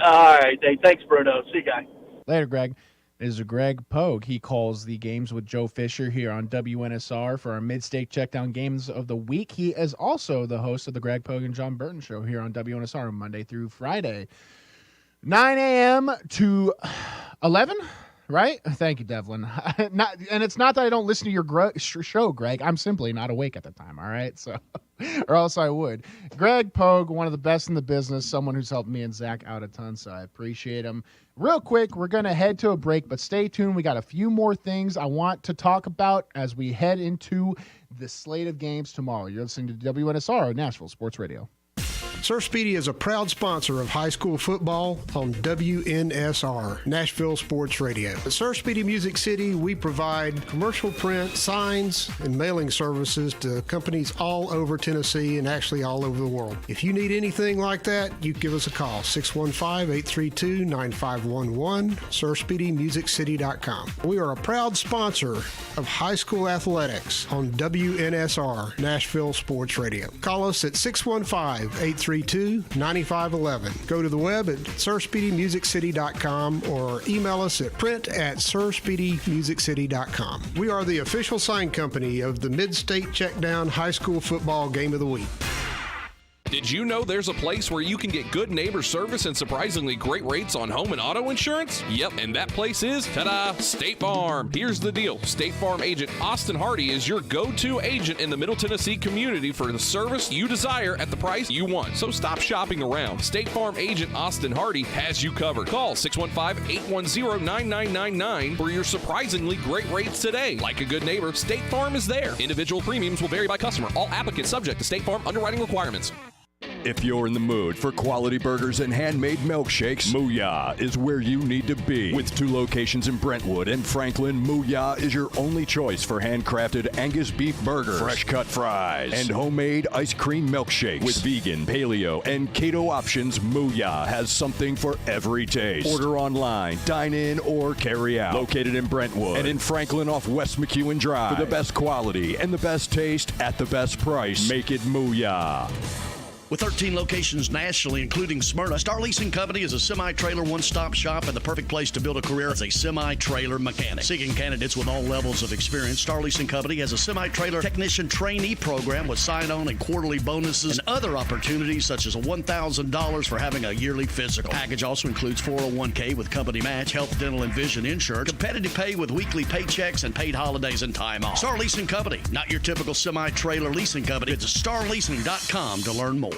All right. Hey, thanks, Bruno. See you guys. Later, Greg. This is Greg Pogue. He calls the games with Joe Fisher here on WNSR for our Mid-State Checkdown Games of the Week. He is also the host of the Greg Pogue and John Burton Show here on WNSR Monday through Friday, 9 a.m. to 11, right? Thank you, Devlin. And it's not that I don't listen to your show, Greg. I'm simply not awake at the time, all right? So, or else I would. Greg Pogue, one of the best in the business, someone who's helped me and Zach out a ton, so I appreciate him. Real quick, we're going to head to a break, but stay tuned. We got a few more things I want to talk about as we head into the slate of games tomorrow. You're listening to WNSR, Nashville Sports Radio. Surf Speedy is a proud sponsor of high school football on WNSR, Nashville Sports Radio. At Surf Speedy Music City, we provide commercial print, signs, and mailing services to companies all over Tennessee and actually all over the world. If you need anything like that, you give us a call, 615-832-9511, surfspeedymusiccity.com. We are a proud sponsor of high school athletics on WNSR, Nashville Sports Radio. Call us at 615-832-9511. Go to the web at surfspeedymusiccity.com or email us at print@surfspeedymusiccity.com. We are the official sign company of the Mid-State Checkdown High School Football Game of the Week. Did you know there's a place where you can get good neighbor service and surprisingly great rates on home and auto insurance? Yep, and that place is, ta-da, State Farm. Here's the deal. State Farm agent Austin Hardy is your go-to agent in the Middle Tennessee community for the service you desire at the price you want. So stop shopping around. State Farm agent Austin Hardy has you covered. Call 615-810-9999 for your surprisingly great rates today. Like a good neighbor, State Farm is there. Individual premiums will vary by customer. All applicants subject to State Farm underwriting requirements. If you're in the mood for quality burgers and handmade milkshakes, Mooyah is where you need to be. With 2 locations in Brentwood and Franklin, Mooyah is your only choice for handcrafted Angus beef burgers, fresh cut fries, and homemade ice cream milkshakes. With vegan, paleo, and keto options, Mooyah has something for every taste. Order online, dine in, or carry out. Located in Brentwood and in Franklin off West McEwen Drive. For the best quality and the best taste at the best price, make it Mooyah. With 13 locations nationally, including Smyrna, Star Leasing Company is a semi-trailer one-stop shop and the perfect place to build a career as a semi-trailer mechanic. Seeking candidates with all levels of experience, Star Leasing Company has a semi-trailer technician trainee program with sign-on and quarterly bonuses and other opportunities such as $1,000 for having a yearly physical. Package also includes 401k with company match, health, dental, and vision insurance, competitive pay with weekly paychecks, and paid holidays and time off. Star Leasing Company, not your typical semi-trailer leasing company. Visit starleasing.com to learn more.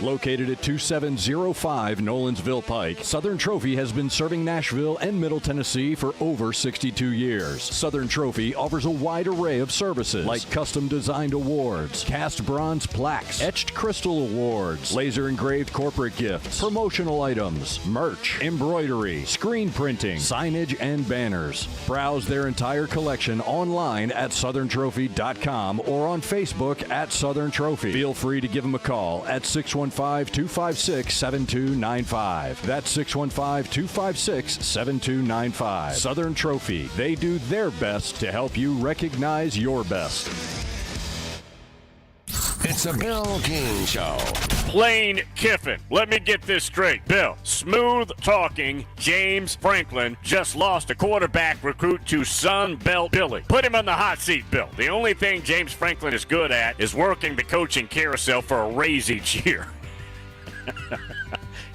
Located at 2705 Nolensville Pike, Southern Trophy has been serving Nashville and Middle Tennessee for over 62 years. Southern Trophy offers a wide array of services like custom-designed awards, cast bronze plaques, etched crystal awards, laser-engraved corporate gifts, promotional items, merch, embroidery, screen printing, signage, and banners. Browse their entire collection online at southerntrophy.com or on Facebook at Southern Trophy. Feel free to give them a call at 615-256-7295. That's 615-256-7295. Southern Trophy. They do their best to help you recognize your best. It's a Bill King Show. Lane Kiffin. Let me get this straight. Bill, smooth-talking James Franklin just lost a quarterback recruit to Sun Belt Billy. Put him on the hot seat, Bill. The only thing James Franklin is good at is working the coaching carousel for a raise each year.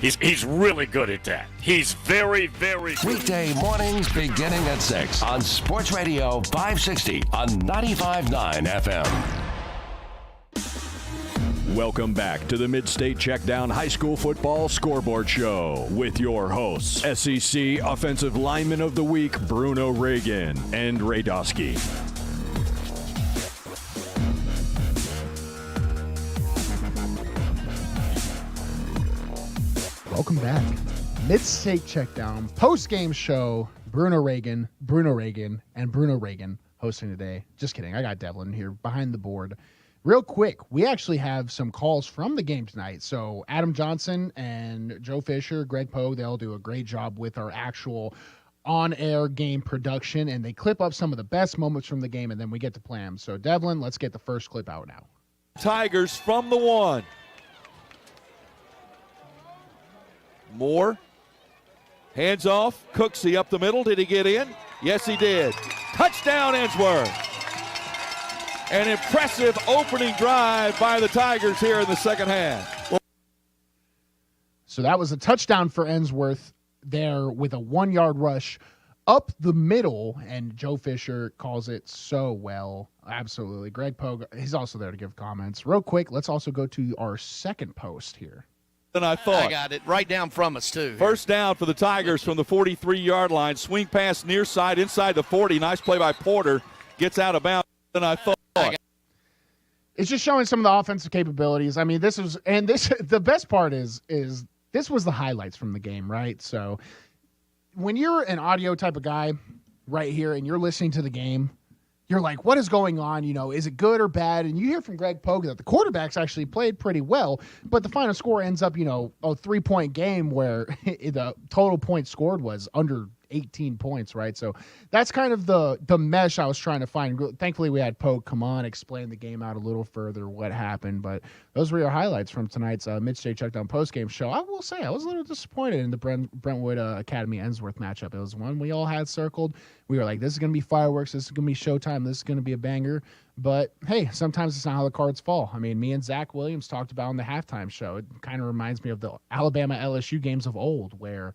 He's really good at that. He's very, very good. Weekday mornings beginning at 6 on Sports Radio 560 on 95.9 FM. Welcome back to the Mid-State Checkdown High School Football Scoreboard Show with your hosts, SEC Offensive Lineman of the Week, Bruno Reagan and Ray Dosky. Welcome back. Mid-State Checkdown post-game show. Bruno Reagan, and Bruno Reagan hosting today. Just kidding. I got Devlin here behind the board. Real quick, we actually have some calls from the game tonight. So Adam Johnson and Joe Fisher, Greg Pogue, they all do a great job with our actual on-air game production, and they clip up some of the best moments from the game, and then we get to play them. So Devlin, let's get the first clip out now. Tigers from the 1. Moore. Hands off. Cooksey up the middle. Did he get in? Yes, he did. Touchdown, Ensworth. An impressive opening drive by the Tigers here in the second half. So that was a touchdown for Ensworth there with a 1-yard rush up the middle, and Joe Fisher calls it so well. Absolutely. Greg Pogue, he's also there to give comments. Real quick, let's also go to our second post here. Than I thought. I got it right down from us, too. First down for the Tigers from the 43-yard line. Swing pass near side inside the 40. Nice play by Porter. Gets out of bounds than I thought. It's just showing some of the offensive capabilities. I mean, the best part is this was the highlights from the game, right? So when you're an audio type of guy right here and you're listening to the game, you're like, what is going on? You know, is it good or bad? And you hear from Greg Pogue that the quarterbacks actually played pretty well, but the final score ends up, a 3-point game where the total points scored was under 18 points, right? So that's kind of the mesh I was trying to find. Thankfully, we had Pogue come on, explain the game out a little further, what happened. But those were your highlights from tonight's Mid-State Checkdown postgame show. I will say I was a little disappointed in the Brentwood Academy Ensworth matchup. It was one we all had circled. We were like, this is going to be fireworks. This is going to be showtime. This is going to be a banger. But, hey, sometimes it's not how the cards fall. I mean, me and Zach Williams talked about on the halftime show. It kind of reminds me of the Alabama-LSU games of old where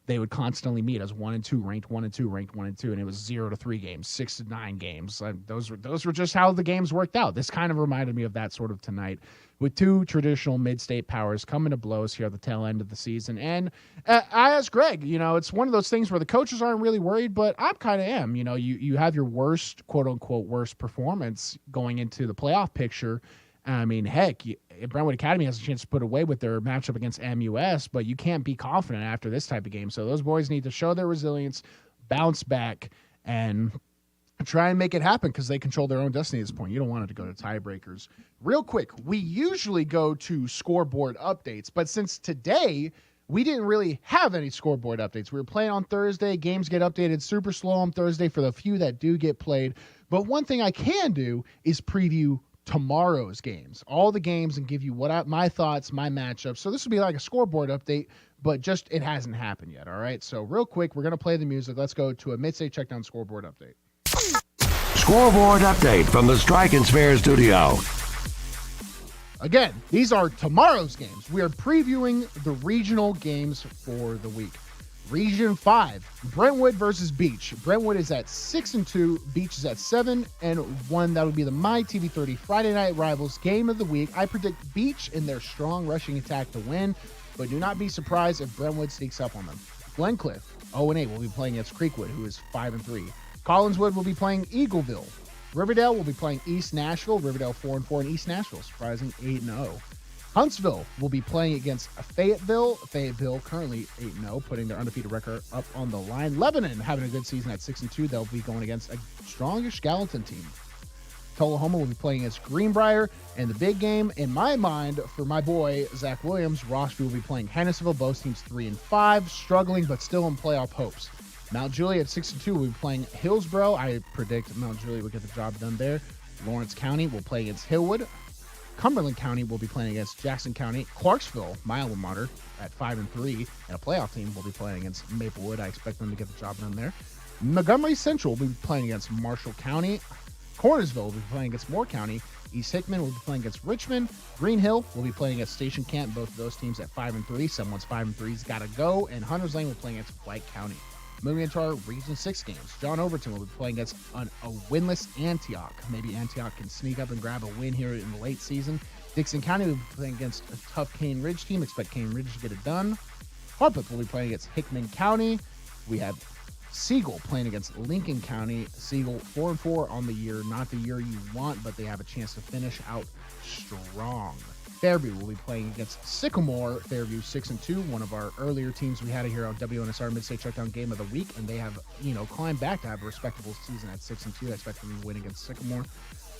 they would constantly meet as 1 and 2, ranked 1 and 2, ranked 1 and 2, and it was 0 to 3 games, 6 to 9 games. Those were just how the games worked out. This kind of reminded me of that sort of tonight, with two traditional mid-state powers coming to blows here at the tail end of the season. And I asked Greg, it's one of those things where the coaches aren't really worried, but I kind of am. You have your worst, quote unquote, worst performance going into the playoff picture. I mean, heck, Brentwood Academy has a chance to put away with their matchup against MUS, but you can't be confident after this type of game. So those boys need to show their resilience, bounce back, and try and make it happen because they control their own destiny at this point. You don't want it to go to tiebreakers. Real quick, we usually go to scoreboard updates, but since today we didn't really have any scoreboard updates. We were playing on Thursday. Games get updated super slow on Thursday for the few that do get played. But one thing I can do is preview tomorrow's games, all the games, and give you my thoughts, my matchups. So this will be like a scoreboard update, but just it hasn't happened yet. All right. So real quick, we're going to play the music. Let's go to a Mid-State Checkdown scoreboard update. Scoreboard update from the Strike and Spare studio. Again, these are tomorrow's games. We are previewing the regional games for the week. Region 5, Brentwood versus Beach. Brentwood is at 6-2. Beach is at 7-1. That would be the My TV 30 Friday Night Rivals game of the week. I predict Beach in their strong rushing attack to win, but do not be surprised if Brentwood sneaks up on them. Glencliff, 0-8, will be playing against Creekwood, who is 5-3. Collinswood will be playing Eagleville. Riverdale will be playing East Nashville. Riverdale 4-4, and East Nashville surprising 8-0. Huntsville will be playing against Fayetteville. Fayetteville currently 8-0, putting their undefeated record up on the line. Lebanon having a good season at 6-2. They'll be going against a strongish Gallatin team. Tullahoma will be playing against Greenbrier. And the big game, in my mind, for my boy, Zach Williams, Rossview will be playing Hennessyville. Both teams 3-5, struggling but still in playoff hopes. Mount Juliet at 6-2 will be playing Hillsborough. I predict Mount Juliet will get the job done there. Lawrence County will play against Hillwood. Cumberland County will be playing against Jackson County. Clarksville, my alma mater, at 5-3, and a playoff team will be playing against Maplewood. I expect them to get the job done there. Montgomery Central will be playing against Marshall County. Cornersville will be playing against Moore County. East Hickman will be playing against Richmond. Green Hill will be playing against Station Camp. Both of those teams at 5-3. Someone's 5-3's got to go. And Hunters Lane will be playing against White County. Moving into our Region 6 games, John Overton will be playing against a winless Antioch. Maybe Antioch can sneak up and grab a win here in the late season. Dixon County will be playing against a tough Cane Ridge team. Expect Cane Ridge to get it done. Harpeth will be playing against Hickman County. We have Siegel playing against Lincoln County. Siegel 4-4 on the year. Not the year you want, but they have a chance to finish out strong. Fairview will be playing against Sycamore. Fairview 6-2, one of our earlier teams we had here on WNSR Mid-State Checkdown Game of the Week, and they have, climbed back to have a respectable season at 6-2. I expect them to win against Sycamore.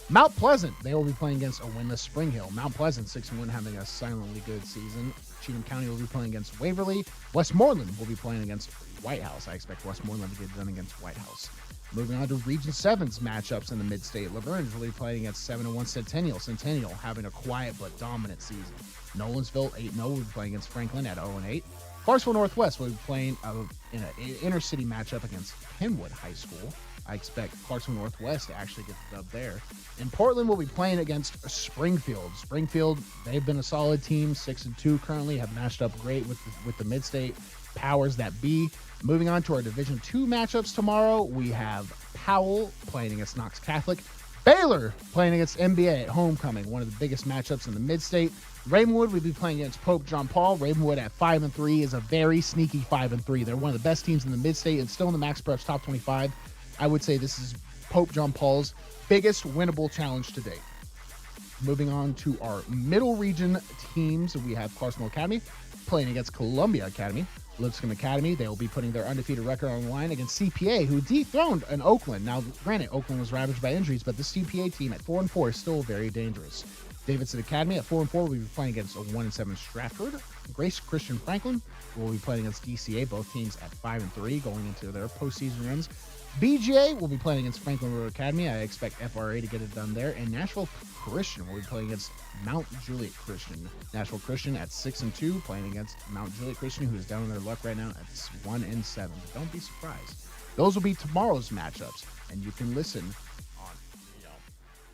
Mount Pleasant, they will be playing against a winless Spring Hill. Mount Pleasant 6-1, having a silently good season. Cheatham County will be playing against Waverly. Westmoreland will be playing against White House. I expect Westmoreland to get done against White House. Moving on to Region 7's matchups in the Mid-State. Laverne will be playing against 7-1 Centennial. Centennial having a quiet but dominant season. Nolensville 8-0 will be playing against Franklin at 0-8. Clarksville Northwest will be playing in an inner-city matchup against Kenwood High School. I expect Clarksville Northwest to actually get the dub there. And Portland will be playing against Springfield. Springfield, they've been a solid team, 6-2 currently, have matched up great with the Mid-State powers that be. Moving on to our Division II matchups tomorrow, we have Powell playing against Knox Catholic. Baylor playing against MBA at homecoming, one of the biggest matchups in the Mid-State. Ravenwood will be playing against Pope John Paul. Ravenwood at 5-3 is a very sneaky 5-3. They're one of the best teams in the Mid-State and still in the Max Preps top 25. I would say this is Pope John Paul's biggest winnable challenge to date. Moving on to our middle region teams, we have Clarksville Academy playing against Columbia Academy. Lipscomb Academy, they will be putting their undefeated record on the line against CPA, who dethroned an Oakland. Now, granted, Oakland was ravaged by injuries, but the CPA team at 4-4 is still very dangerous. Davidson Academy at 4-4 will be playing against a 1-7 Stratford. Grace Christian Franklin will be playing against DCA, both teams at 5-3 going into their postseason runs. BGA will be playing against Franklin Road Academy. I expect FRA to get it done there. And Nashville Christian will be playing against Mount Juliet Christian. Nashville Christian at 6-2 playing against Mount Juliet Christian, who is down in their luck right now at 1-7. Don't be surprised. Those will be tomorrow's matchups, and you can listen on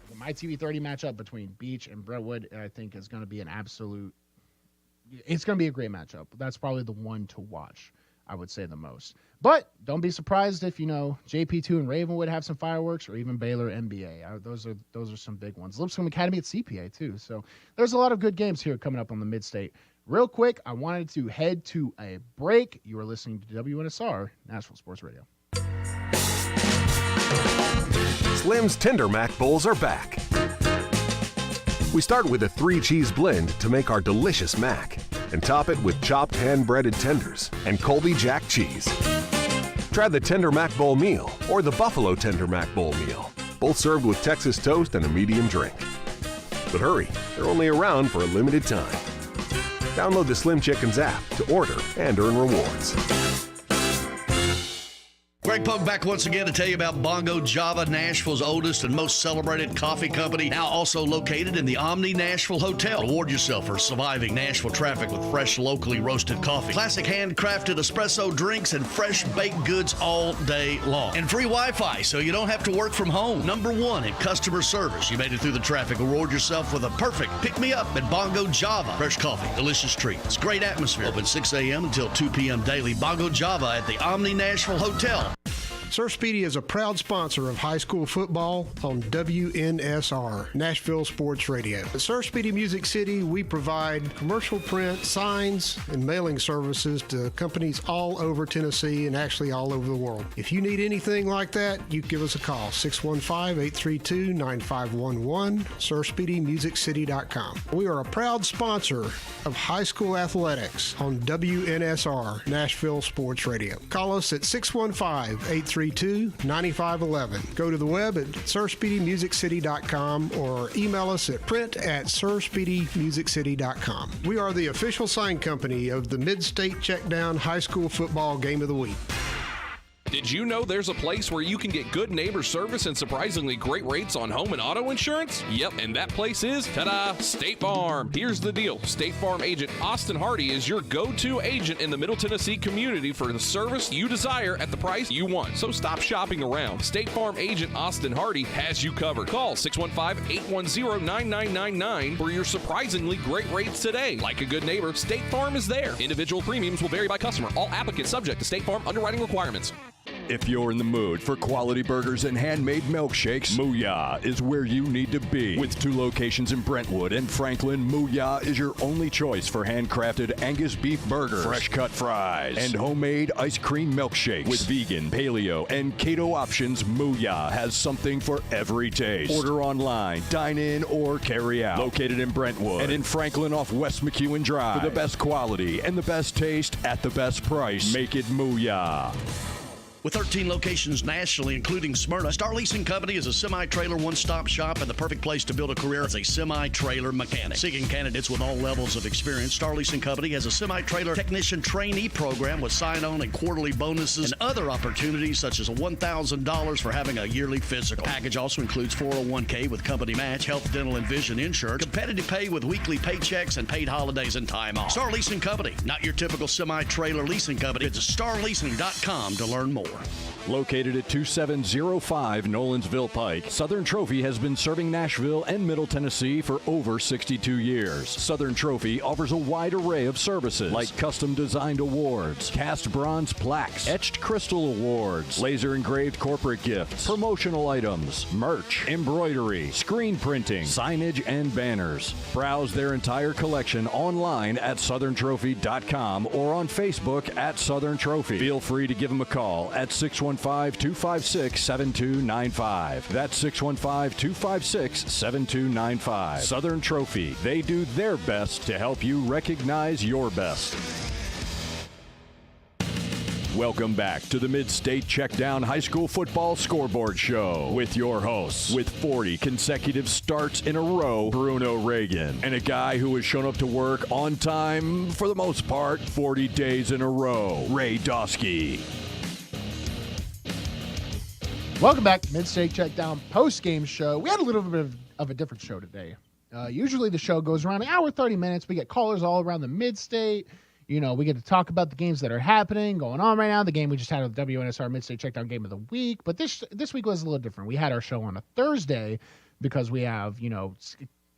the MyTV 30 matchup between Beach and Brentwood. I think is going to be it's going to be a great matchup. That's probably the one to watch, I would say, the most. But don't be surprised if, JP2 and Ravenwood have some fireworks, or even Baylor MBA. Those are some big ones. Lipscomb Academy at CPA, too. So there's a lot of good games here coming up on the Mid-State. Real quick, I wanted to head to a break. You are listening to WNSR, Nashville Sports Radio. Slim's Tender Mac Bowls are back. We start with a 3-cheese blend to make our delicious mac, and top it with chopped hand-breaded tenders and Colby Jack cheese. Try the Tender Mac Bowl meal or the Buffalo Tender Mac Bowl meal, both served with Texas toast and a medium drink. But hurry, they're only around for a limited time. Download the Slim Chickens app to order and earn rewards. Greg Pogue back once again to tell you about Bongo Java, Nashville's oldest and most celebrated coffee company, now also located in the Omni Nashville Hotel. Reward yourself for surviving Nashville traffic with fresh, locally roasted coffee, classic handcrafted espresso drinks, and fresh baked goods all day long. And free Wi-Fi, so you don't have to work from home. #1 in customer service. You made it through the traffic. Reward yourself with a perfect pick-me-up at Bongo Java. Fresh coffee, delicious treats, great atmosphere. Open 6 a.m. until 2 p.m. daily. Bongo Java at the Omni Nashville Hotel. Sir Speedy is a proud sponsor of high school football on WNSR, Nashville Sports Radio. At Sir Speedy Music City, we provide commercial print, signs, and mailing services to companies all over Tennessee and actually all over the world. If you need anything like that, you give us a call, 615-832-9511, SirSpeedyMusicCity.com. We are a proud sponsor of high school athletics on WNSR, Nashville Sports Radio. Call us at 615-832-9511. Go to the web at SirSpeedyMusicCity.com or email us at print@SirSpeedyMusicCity.com. We are the official sign company of the Mid-State Checkdown High School Football Game of the Week. Did you know there's a place where you can get good neighbor service and surprisingly great rates on home and auto insurance? Yep, and that place is, ta-da, State Farm. Here's the deal. State Farm agent Austin Hardy is your go-to agent in the Middle Tennessee community for the service you desire at the price you want. So stop shopping around. State Farm agent Austin Hardy has you covered. Call 615-810-9999 for your surprisingly great rates today. Like a good neighbor, State Farm is there. Individual premiums will vary by customer. All applicants subject to State Farm underwriting requirements. If you're in the mood for quality burgers and handmade milkshakes, Mooyah is where you need to be. With 2 locations in Brentwood and Franklin, Mooyah is your only choice for handcrafted Angus beef burgers, fresh cut fries, and homemade ice cream milkshakes. With vegan, paleo, and keto options, Mooyah has something for every taste. Order online, dine in, or carry out. Located in Brentwood and in Franklin off West McEwen Drive. For the best quality and the best taste at the best price, make it Mooyah. With 13 locations nationally, including Smyrna, Star Leasing Company is a semi-trailer one-stop shop and the perfect place to build a career as a semi-trailer mechanic. Seeking candidates with all levels of experience, Star Leasing Company has a semi-trailer technician trainee program with sign-on and quarterly bonuses and other opportunities such as $1,000 for having a yearly physical. The package also includes 401k with company match, health, dental, and vision insurance, competitive pay with weekly paychecks, and paid holidays and time off. Star Leasing Company, not your typical semi-trailer leasing company. Visit starleasing.com to learn more. Located at 2705 Nolensville Pike, Southern Trophy has been serving Nashville and Middle Tennessee for over 62 years. Southern Trophy offers a wide array of services like custom designed awards, cast bronze plaques, etched crystal awards, laser engraved corporate gifts, promotional items, merch, embroidery, screen printing, signage, and banners. Browse their entire collection online at southerntrophy.com or on Facebook at Southern Trophy. Feel free to give them a call at 615-256-7295. That's 615-256-7295. Southern Trophy. They do their best to help you recognize your best. Welcome back to the Mid-State Checkdown High School Football Scoreboard Show with your hosts. With 40 consecutive starts in a row, Bruno Reagan, and a guy who has shown up to work on time for the most part 40 days in a row, Ray Dosky. Welcome back to Mid-State Checkdown post-game show. We had a little bit of a different show today. Usually the show goes around an hour, 30 minutes. We get callers all around the Mid-State. You know, we get to talk about the games that are happening, going on right now. The game we just had of the WNSR Mid-State Checkdown Game of the Week. But this week was a little different. We had our show on a Thursday because we have,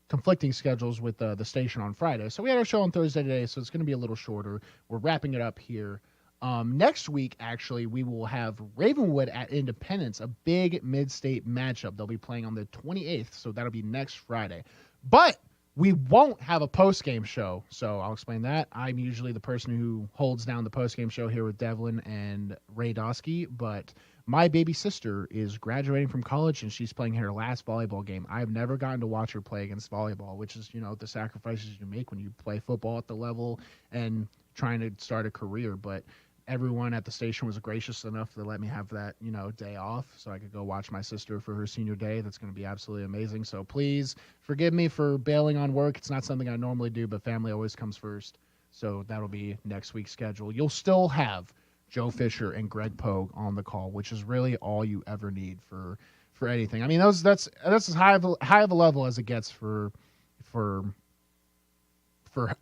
conflicting schedules with the station on Friday. So we had our show on Thursday today, so it's going to be a little shorter. We're wrapping it up here. Next week, actually, we will have Ravenwood at Independence, a big mid-state matchup. They'll be playing on the 28th, so that'll be next Friday. But we won't have a post-game show, so I'll explain that. I'm usually the person who holds down the post-game show here with Devlin and Ray Dosky, but my baby sister is graduating from college, and she's playing her last volleyball game. I've never gotten to watch her play against volleyball, which is, the sacrifices you make when you play football at the level and trying to start a career, but everyone at the station was gracious enough to let me have that, day off so I could go watch my sister for her senior day. That's going to be absolutely amazing. So please forgive me for bailing on work. It's not something I normally do, but family always comes first. So that'll be next week's schedule. You'll still have Joe Fisher and Greg Pogue on the call, which is really all you ever need for anything. I mean, that's as high of a level as it gets for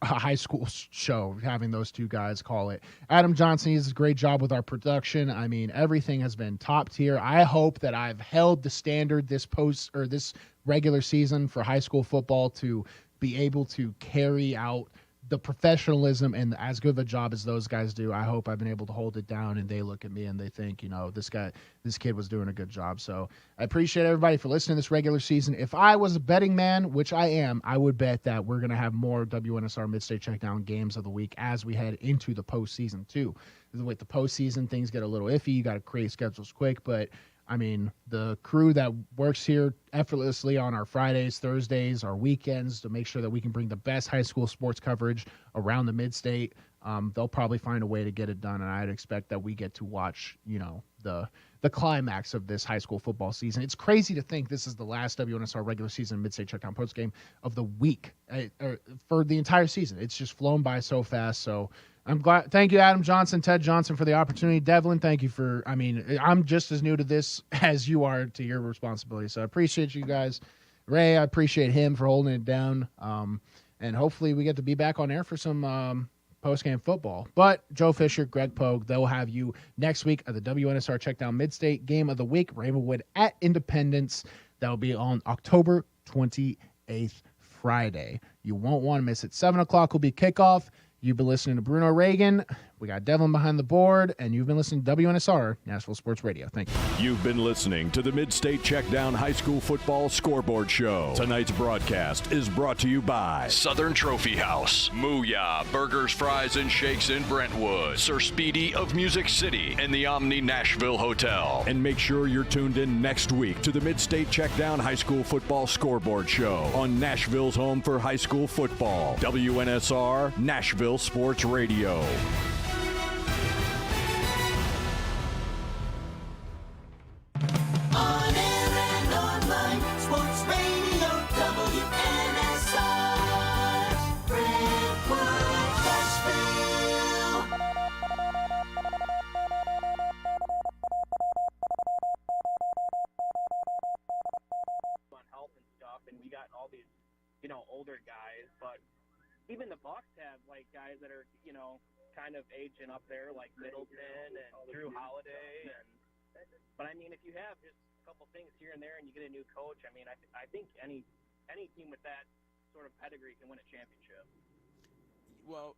a high school show, having those two guys call it. Adam Johnson, he does a great job with our production. I mean, everything has been top tier. I hope that I've held the standard this regular season for high school football to be able to carry out the professionalism and as good of a job as those guys do. I hope I've been able to hold it down, and they look at me and they think, this kid was doing a good job. So I appreciate everybody for listening this regular season. If I was a betting man, which I am, I would bet that we're going to have more WNSR Mid-State Checkdown games of the week as we head into the postseason too. With the postseason, things get a little iffy. You got to create schedules quick, but I mean, the crew that works here effortlessly on our Fridays, Thursdays, our weekends to make sure that we can bring the best high school sports coverage around the Mid-State, they'll probably find a way to get it done, and I'd expect that we get to watch, the climax of this high school football season. It's crazy to think this is the last WNSR regular season Mid-State Checkdown post game of the week for the entire season. It's just flown by so fast, so I'm glad. Thank you, Adam Johnson, Ted Johnson, for the opportunity. Devlin, thank you for. I mean, I'm just as new to this as you are to your responsibility. So I appreciate you guys. Ray, I appreciate him for holding it down. And hopefully we get to be back on air for some post-game football. But Joe Fisher, Greg Pogue, they'll have you next week at the WNSR Checkdown Mid-State Game of the Week, Ravenwood at Independence. That'll be on October 28th, Friday. You won't want to miss it. 7 o'clock will be kickoff. You've been listening to Bruno Reagan. We got Devlin behind the board, and you've been listening to WNSR, Nashville Sports Radio. Thank you. You've been listening to the Mid-State Checkdown High School Football Scoreboard Show. Tonight's broadcast is brought to you by Southern Trophy House, Mooyah Burgers, Fries, and Shakes in Brentwood, Sir Speedy of Music City, and the Omni Nashville Hotel. And make sure you're tuned in next week to the Mid-State Checkdown High School Football Scoreboard Show on Nashville's home for high school football, WNSR, Nashville Sports Radio. On air and online, Sports Radio, WNSR, Brentwood, Nashville. On health and stuff, and we got all these, older guys, but even the Bucks have, guys that are, kind of aging up there, like Middleton and Drew Holiday, but I mean, if you have just a couple things here and there and you get a new coach, I mean, I think any team with that sort of pedigree can win a championship. Well,